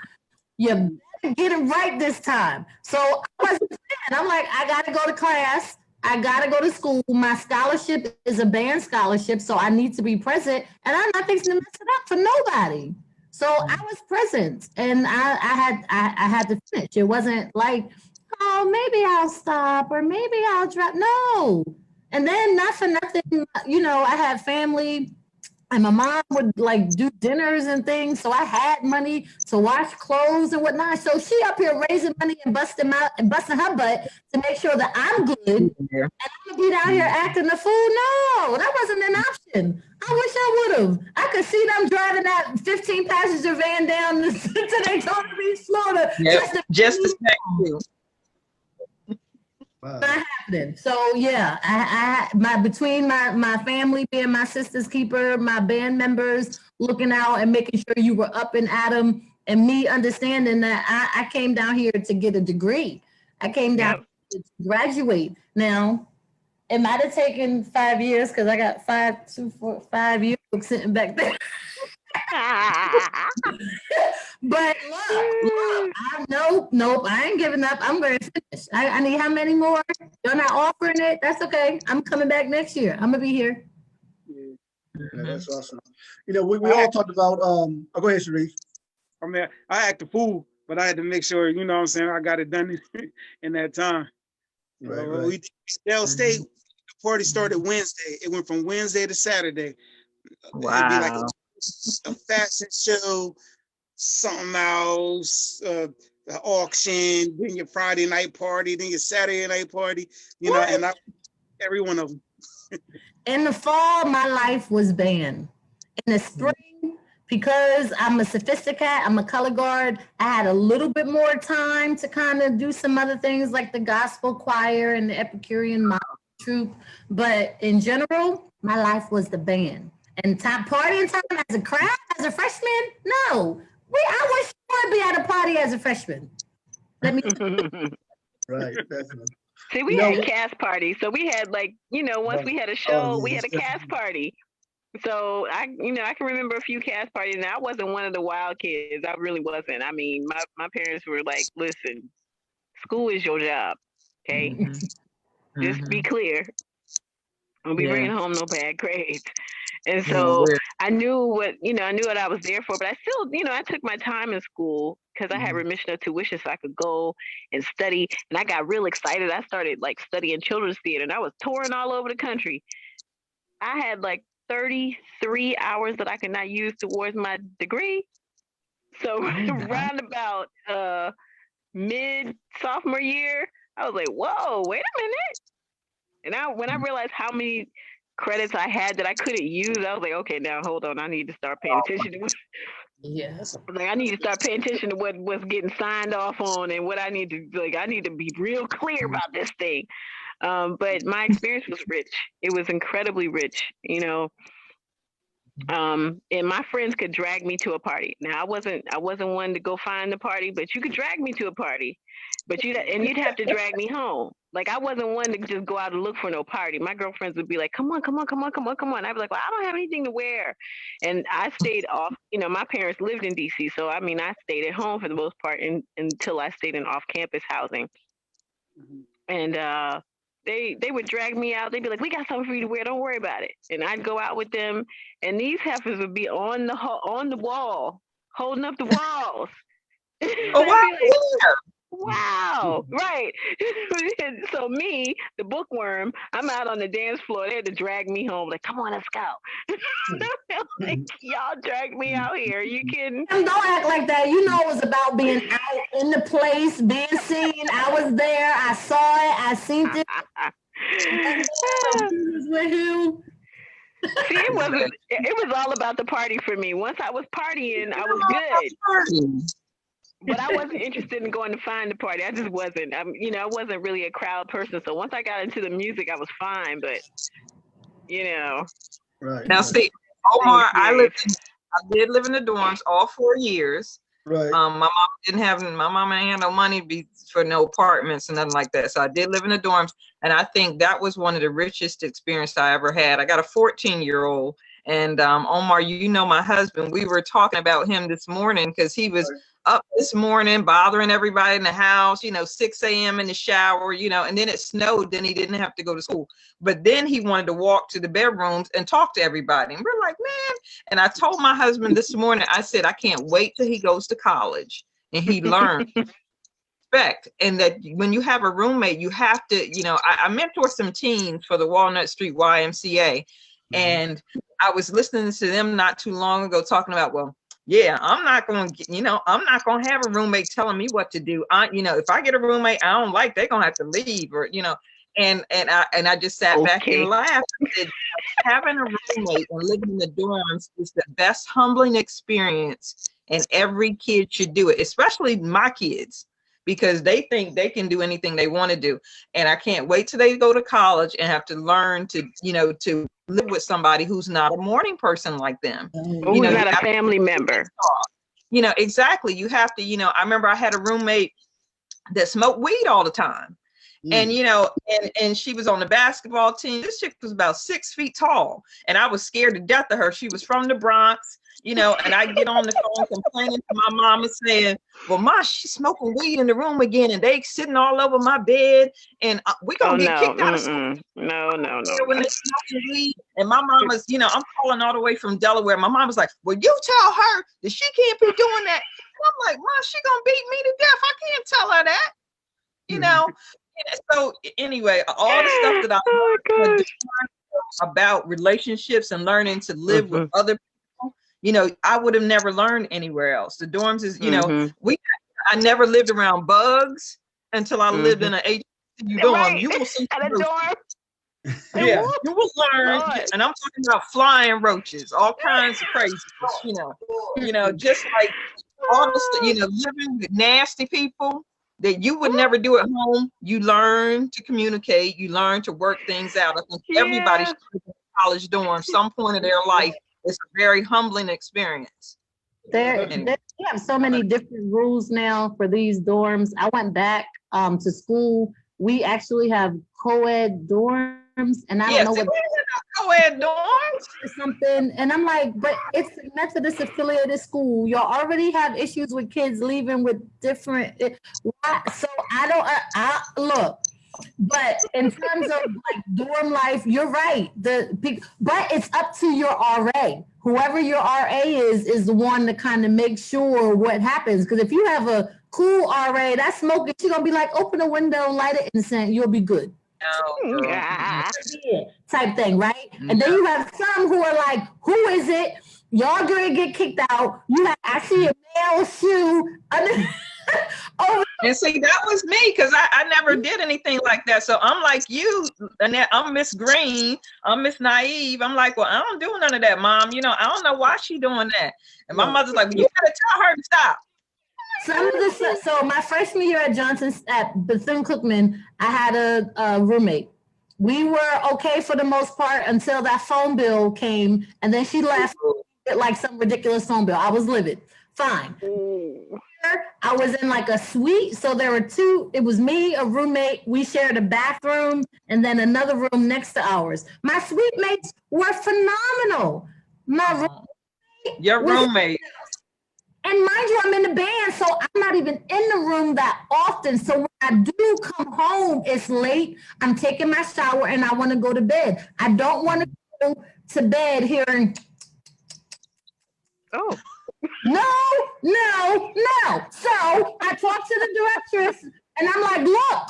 You better get it right this time. So I wasn't saying, I'm like, I got to go to class. I got to go to school. My scholarship is a band scholarship, so I need to be present. And I'm not fixing to mess it up for nobody. So I was present, and I had to finish. It wasn't like, oh, maybe I'll stop or maybe I'll drop. No. And then not for nothing, you know, I had family. And my mom would like do dinners and things. So I had money to wash clothes and whatnot. So she up here raising money and busting her butt to make sure that I'm good. And I'm gonna be down here acting the fool. No, that wasn't an option. I wish I would have. I could see them driving that 15 passenger van down to Daytona Beach, Florida. Yep. Just to say you. Wow. Not happening. So yeah, between my family being my sister's keeper, my band members looking out and making sure you were up and at 'em, and me understanding that I came down here to get a degree. I came down to graduate. Now, it might have taken 5 years because I got 5 years sitting back there. But look, nope, I ain't giving up. I'm going to finish. I need how many more? You're not offering it? That's okay. I'm coming back next year. I'm going to be here. Yeah, that's awesome. You know, we all talked about, go ahead, Sharif. I mean, I act a fool, but I had to make sure, you know what I'm saying, I got it done in that time. Right. We Dale State, the party started Wednesday. It went from Wednesday to Saturday. Wow. It'd be like a fashion show, something else, the auction, then your Friday night party, then your Saturday night party, you know, and every one of them. In the fall, my life was band. In the spring, because I'm a sophisticated, I'm a color guard, I had a little bit more time to kind of do some other things like the gospel choir and the Epicurean mock troupe. But in general, my life was the band. And partying time as a crowd, as a freshman, no. I wish I would be at a party as a freshman. Let me. Right, definitely. See, we had cast parties. So we had like, you know, once we had a show, we had a cast party. So I can remember a few cast parties. Now I wasn't one of the wild kids. I really wasn't. I mean, my parents were like, listen, school is your job. Okay. Just be clear. Don't be bringing home no bad grades. And so I knew what I was there for, but I still, I took my time in school because I had remission of tuition so I could go and study. And I got real excited. I started like studying children's theater and I was touring all over the country. I had like 33 hours that I could not use towards my degree. So round about mid sophomore year, I was like, whoa, wait a minute. And when I realized how many credits I had that I couldn't use, I was like, okay, now hold on, I need to start paying attention to what. Yes. Like I need to start paying attention to what's getting signed off on and what I need to be real clear about this thing. But my experience was rich. It was incredibly rich. And my friends could drag me to a party. Now I wasn't one to go find the party, but you could drag me to a party, but you'd have to drag me home. Like I wasn't one to just go out and look for no party. My girlfriends would be like, "Come on, come on, come on, come on, come on." I'd be like, "Well, I don't have anything to wear," and I stayed off. My parents lived in DC, so I mean, I stayed at home for the most part until I stayed in off-campus housing, and they would drag me out. They'd be like, "We got something for you to wear. Don't worry about it." And I'd go out with them, and these heifers would be on the wall, holding up the walls. Oh, wow. Wow, right. So me, the bookworm, I'm out on the dance floor. They had to drag me home. Like, come on, let's go. Like, y'all dragged me out here. You kidding? Don't act like that. You know it was about being out in the place, being seen. I was there. I saw it. I seen it. With him. See, it was all about the party for me. Once I was partying, I was good. But I wasn't interested in going to find the party. I just wasn't. I wasn't really a crowd person. So once I got into the music, I was fine. But Right. Now, see, Omar, I did live in the dorms all 4 years. Right. My mama ain't had no money for no apartments and nothing like that. So I did live in the dorms, and I think that was one of the richest experiences I ever had. I got a 14-year-old, and Omar, my husband. We were talking about him this morning because he was up this morning bothering everybody in the house, 6 a.m. in the shower, and then it snowed, then he didn't have to go to school. But then he wanted to walk to the bedrooms and talk to everybody. And we're like, man. And I told my husband this morning, I said, I can't wait till he goes to college and he learns respect. And that when you have a roommate, you have to, I mentor some teens for the Walnut Street YMCA. And I was listening to them not too long ago talking about, well, yeah, I'm not going to have a roommate telling me what to do. If I get a roommate I don't like, they're going to have to leave and I just sat back and laughed. I said, having a roommate and living in the dorms is the best humbling experience, and every kid should do it, especially my kids, because they think they can do anything they want to do. And I can't wait till they go to college and have to learn to, to live with somebody who's not a morning person like them. Who's not a family member. Exactly. You have to, I remember I had a roommate that smoked weed all the time. And, and she was on the basketball team. This chick was about 6 feet tall, and I was scared to death of her. She was from the Bronx. And I get on the phone complaining to my mama saying, well, Ma, she's smoking weed in the room again, and they sitting all over my bed, and we're going to get kicked out of school. No. When they're smoking weed, and my mama's, I'm calling all the way from Delaware. My mama's like, well, you tell her that she can't be doing that. And I'm like, Ma, she going to beat me to death. I can't tell her that, So anyway, all the stuff that I learned about relationships and learning to live with other people, I would have never learned anywhere else. The dorms is, I never lived around bugs until I lived in an HBCU dorm. Right. You will see at a dorm. Yeah, you will learn, and I'm talking about flying roaches, all kinds of crazy, just like all the living with nasty people that you would never do at home. You learn to communicate, you learn to work things out. I think everybody should go to college dorm some point of their life. It's a very humbling experience. They have so many different rules now for these dorms. I went back to school. We actually have co-ed dorms, and I don't know what co-ed dorms or something. And I'm like, but it's a Methodist affiliated school. Y'all already have issues with kids leaving with different. So I look. But in terms of like dorm life, you're right. But it's up to your RA. Whoever your RA is the one to kind of make sure what happens. Because if you have a cool RA that's smoking, she's gonna be like, open a window, light an incense, you'll be good. Type thing, right? And then you have some who are like, who is it? Y'all gonna get kicked out. I see a male shoe under. And see, that was me, because I never did anything like that. So I'm like you, Annette, I'm Miss Green, I'm Miss Naive. I'm like, well, I don't do none of that, Mom. I don't know why she doing that. And my mother's like, well, you gotta tell her to stop. So my freshman year at Johnson, at Bethune-Cookman, I had a roommate we were okay for the most part until that phone bill came, and then she left like some ridiculous phone bill. I was livid. Fine. I was in like a suite, so there were two. It was me, a roommate. We shared a bathroom, and then another room next to ours. My suite mates were phenomenal. My your roommate. And mind you, I'm in the band, so I'm not even in the room that often. So when I do come home, it's late. I'm taking my shower and I want to go to bed. I don't want to go to bed hearing, Oh, no. So I talked to the directress and I'm like, look,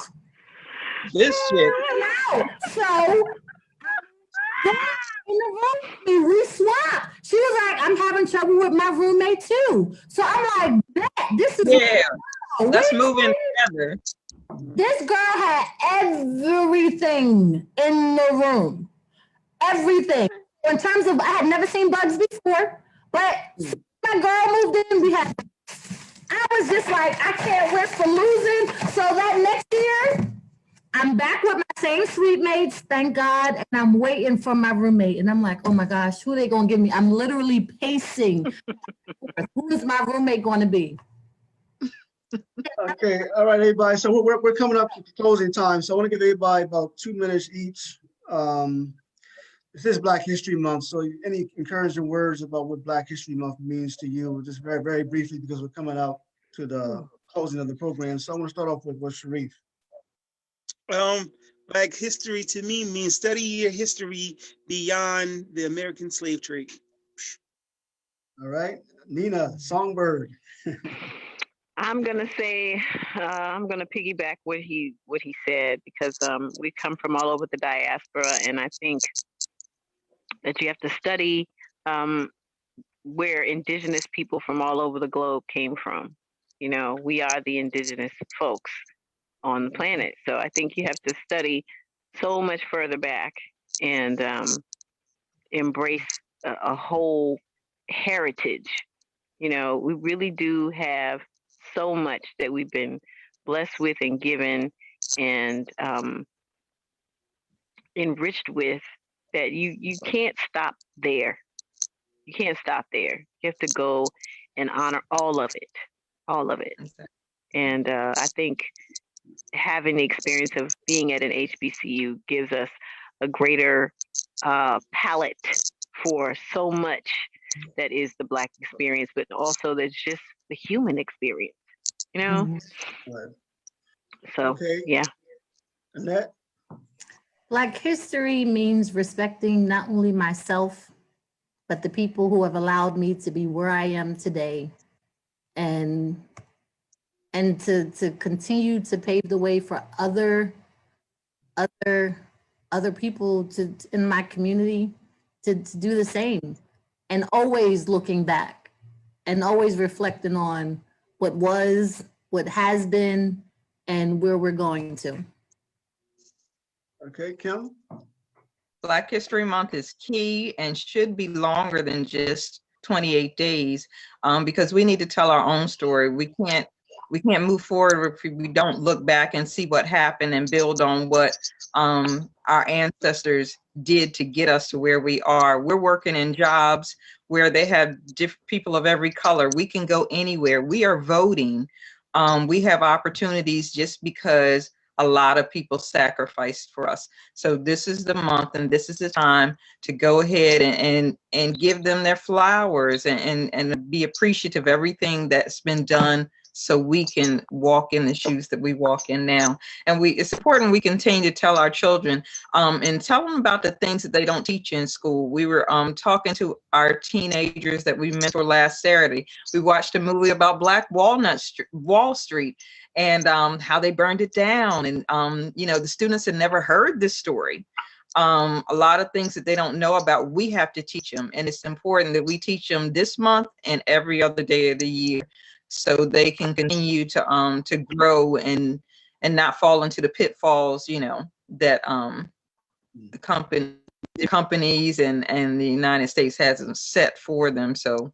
This shit. no. So in the room, we swapped. She was like, I'm having trouble with my roommate too. So I'm like, this is Let's move in together. This girl had everything in the room. Everything. In terms of, I had never seen bugs before, but my girl moved in, I was just like, I can't risk for losing. So that next year, I'm back with my same suite mates, thank God, and I'm waiting for my roommate. And I'm like, oh my gosh, who are they gonna give me? I'm literally pacing. Who is my roommate gonna be? Okay, all right, everybody. So we're coming up to closing time. So I want to give everybody about 2 minutes each. This is Black History Month, so any encouraging words about what Black History Month means to you, just very, very briefly, because we're coming out to the closing of the program. So I want to start off with Sharif. Black history to me means study your history beyond the American slave trade. All right, Niina, Songbird. I'm gonna say I'm gonna piggyback what he said, because we come from all over the diaspora, and I think that you have to study where indigenous people from all over the globe came from. You know, we are the indigenous folks on the planet, so I think you have to study so much further back and embrace a whole heritage. You know, we really do have so much that we've been blessed with and given and enriched with, that you can't stop there. You can't stop there. You have to go and honor all of it. And I think having the experience of being at an HBCU gives us a greater palette for so much that is the Black experience, but also there's just the human experience, you know? Right. So, okay. Yeah. Annette? Black history means respecting not only myself, but the people who have allowed me to be where I am today, and to continue to pave the way for other people in my community to do the same, and always looking back and always reflecting on what was, what has been, and where we're going to. Okay, Kim? Black History Month is key and should be longer than just 28 days, because we need to tell our own story. We can't move forward if we don't look back and see what happened and build on what our ancestors did to get us to where we are. We're working in jobs where they have people of every color. We can go anywhere. We are voting. We have opportunities just because a lot of people sacrificed for us. So this is the month, and this is the time to go ahead and give them their flowers and be appreciative of everything that's been done, so we can walk in the shoes that we walk in now. And it's important we continue to tell our children and tell them about the things that they don't teach in school. We were talking to our teenagers that we mentored last Saturday. We watched a movie about Black Wall Street and how they burned it down. And, you know, the students had never heard this story. A lot of things that they don't know about, we have to teach them. And it's important that we teach them this month and every other day of the year, so they can continue to grow and not fall into the pitfalls, you know, that the companies and the United States has set for them. So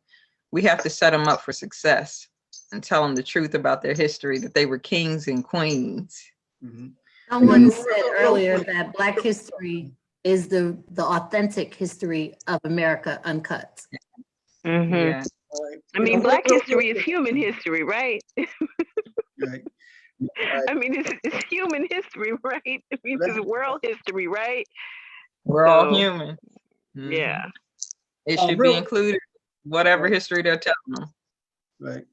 we have to set them up for success and tell them the truth about their history, that they were kings and queens. Mm-hmm. Someone said earlier that Black history is the authentic history of America uncut. Yeah. I mean, Black history is human history, right? Right. I mean, it's human history, right? I mean, it's world history, right? We're all human. Yeah. It should be included, whatever history they're telling them. Right.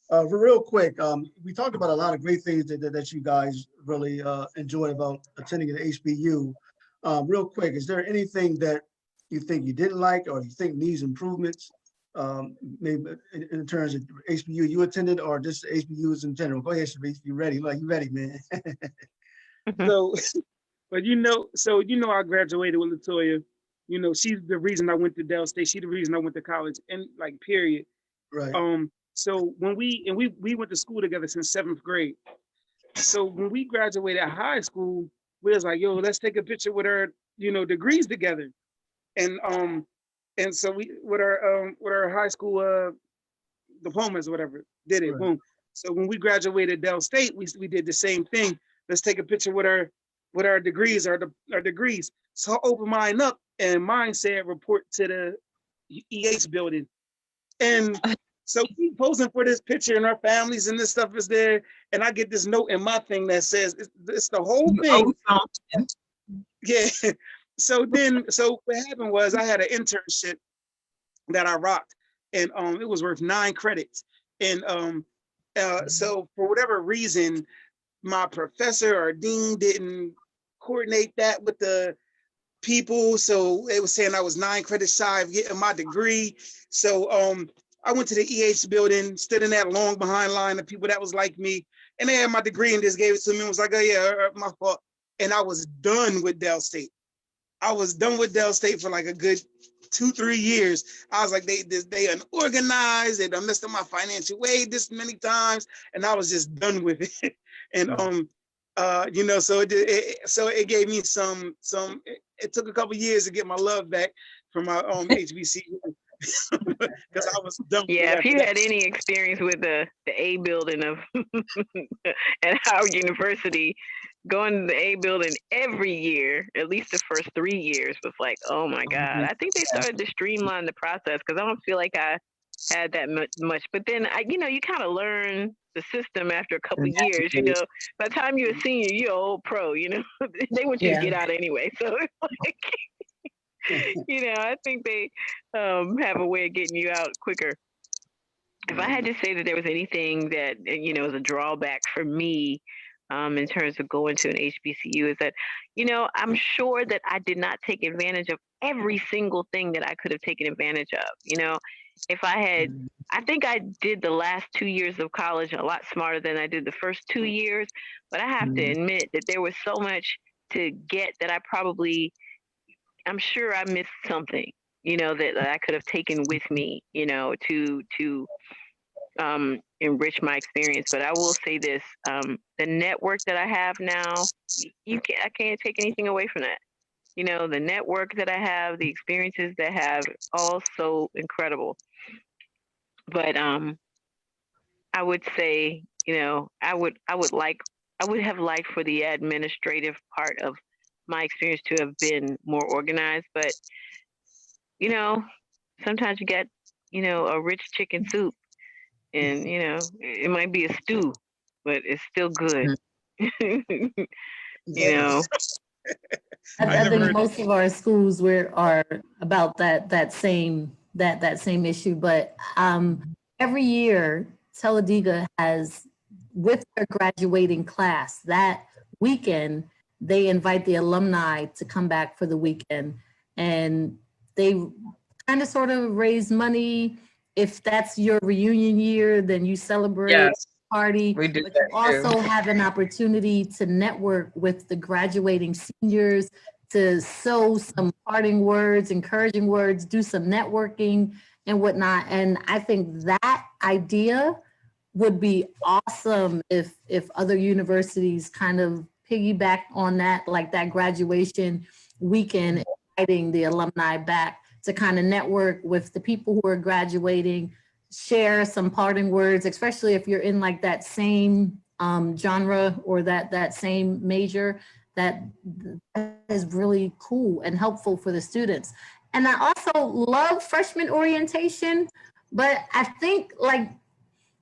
For real quick, we talked about a lot of great things that you guys really enjoyed about attending an HBU. Real quick, is there anything that you think you didn't like or you think needs improvements? Maybe in terms of HBU you attended or just HBUs in general? Go ahead, Sharif. You ready? Like you ready, man? So, but I graduated with Latoya. You know, she's the reason I went to Dell State. She's the reason I went to college, and like period. Right. So when we went to school together since 7th grade. So when we graduated high school, we was like, yo, let's take a picture with our, degrees together. And so we with our high school diplomas or whatever, did it. Right. Boom. So when we graduated Dell State, we did the same thing. Let's take a picture with our degrees, our degrees. So I opened mine up and mine said report to the EH building. And so we posing for this picture and our families and this stuff is there. And I get this note in my thing that says it's the whole thing. Yeah. So what happened was I had an internship that I rocked, and it was worth 9 credits. And so for whatever reason, my professor or dean didn't coordinate that with the people. So it was saying I was 9 credits shy of getting my degree. So I went to the EH building, stood in that long behind line of people that was like me, and they had my degree and just gave it to me and was like, oh yeah, my fault. And I was done with Dell State. I was done with Dell State for like a good 2-3 years. I was like, they unorganized, they done messed up my financial aid this many times, and I was just done with it. And so it gave me some. It took a couple years to get my love back from my HBCU because I was done. Yeah, if you had any experience with the A building of at Howard University, going to the A building every year, at least the first 3 years, was like, oh my God. I think they started to streamline the process because I don't feel like I had that much. But then, you kind of learn the system after a couple of years. By the time you're a senior, you're an old pro. They want you to get out anyway. So it's like, I think they have a way of getting you out quicker. If I had to say that there was anything that was a drawback for me in terms of going to an HBCU, is that I'm sure that I did not take advantage of every single thing that I could have taken advantage of. If I had, I think I did the last 2 years of college a lot smarter than I did the first 2 years, but I have to admit that there was so much to get that I'm sure I missed something, that I could have taken with me, to enrich my experience. But I will say this, the network that I have now, I can't take anything away from that. The network that I have, the experiences that I have, all so incredible. But I would say, I would have liked for the administrative part of my experience to have been more organized. But sometimes you get a rich chicken soup, and it might be a stew, but it's still good. I think most of our schools are about that same issue. But every year, Talladega has, with their graduating class, that weekend, they invite the alumni to come back for the weekend, and they kind of sort of raise money. If that's your reunion year, then you celebrate. Party, but you also have an opportunity to network with the graduating seniors, to sow some parting words, encouraging words, do some networking and whatnot. And I think that idea would be awesome if other universities kind of piggyback on that, like that graduation weekend, inviting the alumni back to kind of network with the people who are graduating, share some parting words, especially if you're in like that same genre or that same major, that is really cool and helpful for the students. And I also love freshman orientation, but I think like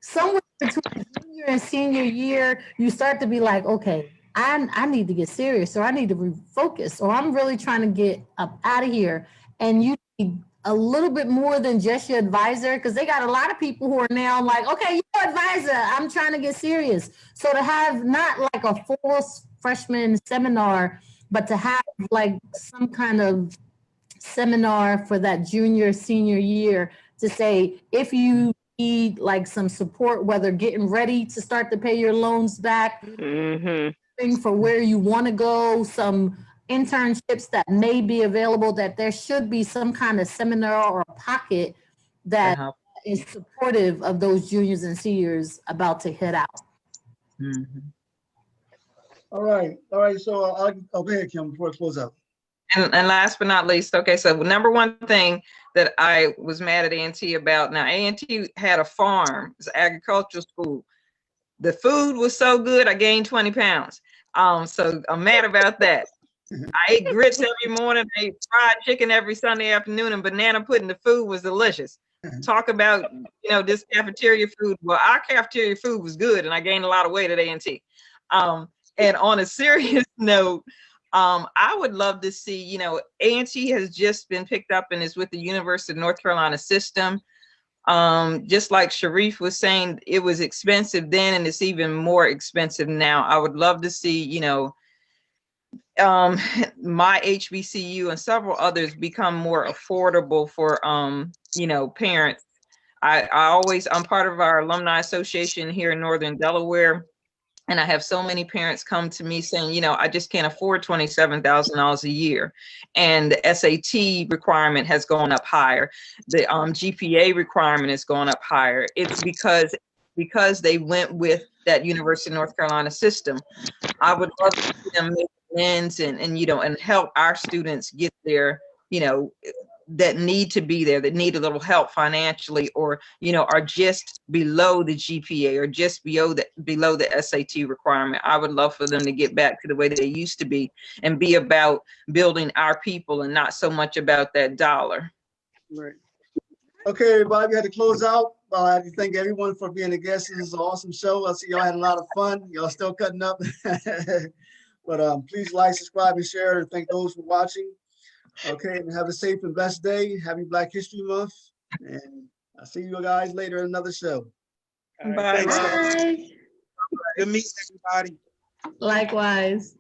somewhere between junior and senior year, you start to be like, okay, I need to get serious, or I need to refocus, or I'm really trying to get up out of here. And you need a little bit more than just your advisor, because they got a lot of people who are now like, okay, you're advisor, I'm trying to get serious. So to have not like a full freshman seminar, but to have like some kind of seminar for that junior, senior year to say, if you need like some support, whether getting ready to start to pay your loans back, for where you want to go, some internships that may be available, that there should be some kind of seminar or pocket that is supportive of those juniors and seniors about to hit out. All right. So I'll go ahead, Kim, before I close out. And last but not least, okay, so number one thing that I was mad at A&T about, now A&T had a farm, it's an agricultural school. The food was so good, I gained 20 pounds. So I'm mad about that. I ate grits every morning, I ate fried chicken every Sunday afternoon, and banana pudding. The food was delicious. Talk about, this cafeteria food. Well, our cafeteria food was good, and I gained a lot of weight at A&T. And on a serious note, I would love to see, A&T has just been picked up and is with the University of North Carolina system. Just like Sharif was saying, it was expensive then and it's even more expensive now. I would love to see, my HBCU and several others become more affordable for, parents. I'm part of our alumni association here in Northern Delaware. And I have so many parents come to me saying, I just can't afford $27,000 a year. And the SAT requirement has gone up higher. The GPA requirement has gone up higher. It's because they went with that University of North Carolina system. I would love to see them make amends and help our students get there, that need to be there, that need a little help financially, or are just below the GPA or just below the SAT requirement. I would love for them to get back to the way they used to be and be about building our people and not so much about that dollar. Right. Okay, everybody, we had to close out. I'd like to thank everyone for being a guest. This is an awesome show. I see y'all had a lot of fun. Y'all still cutting up. But please like, subscribe, and share, and thank those for watching. Okay, and have a safe and blessed day. Happy Black History Month. And I'll see you guys later in another show. All right, Bye. thanks, guys. Bye. Good meeting everybody. Likewise.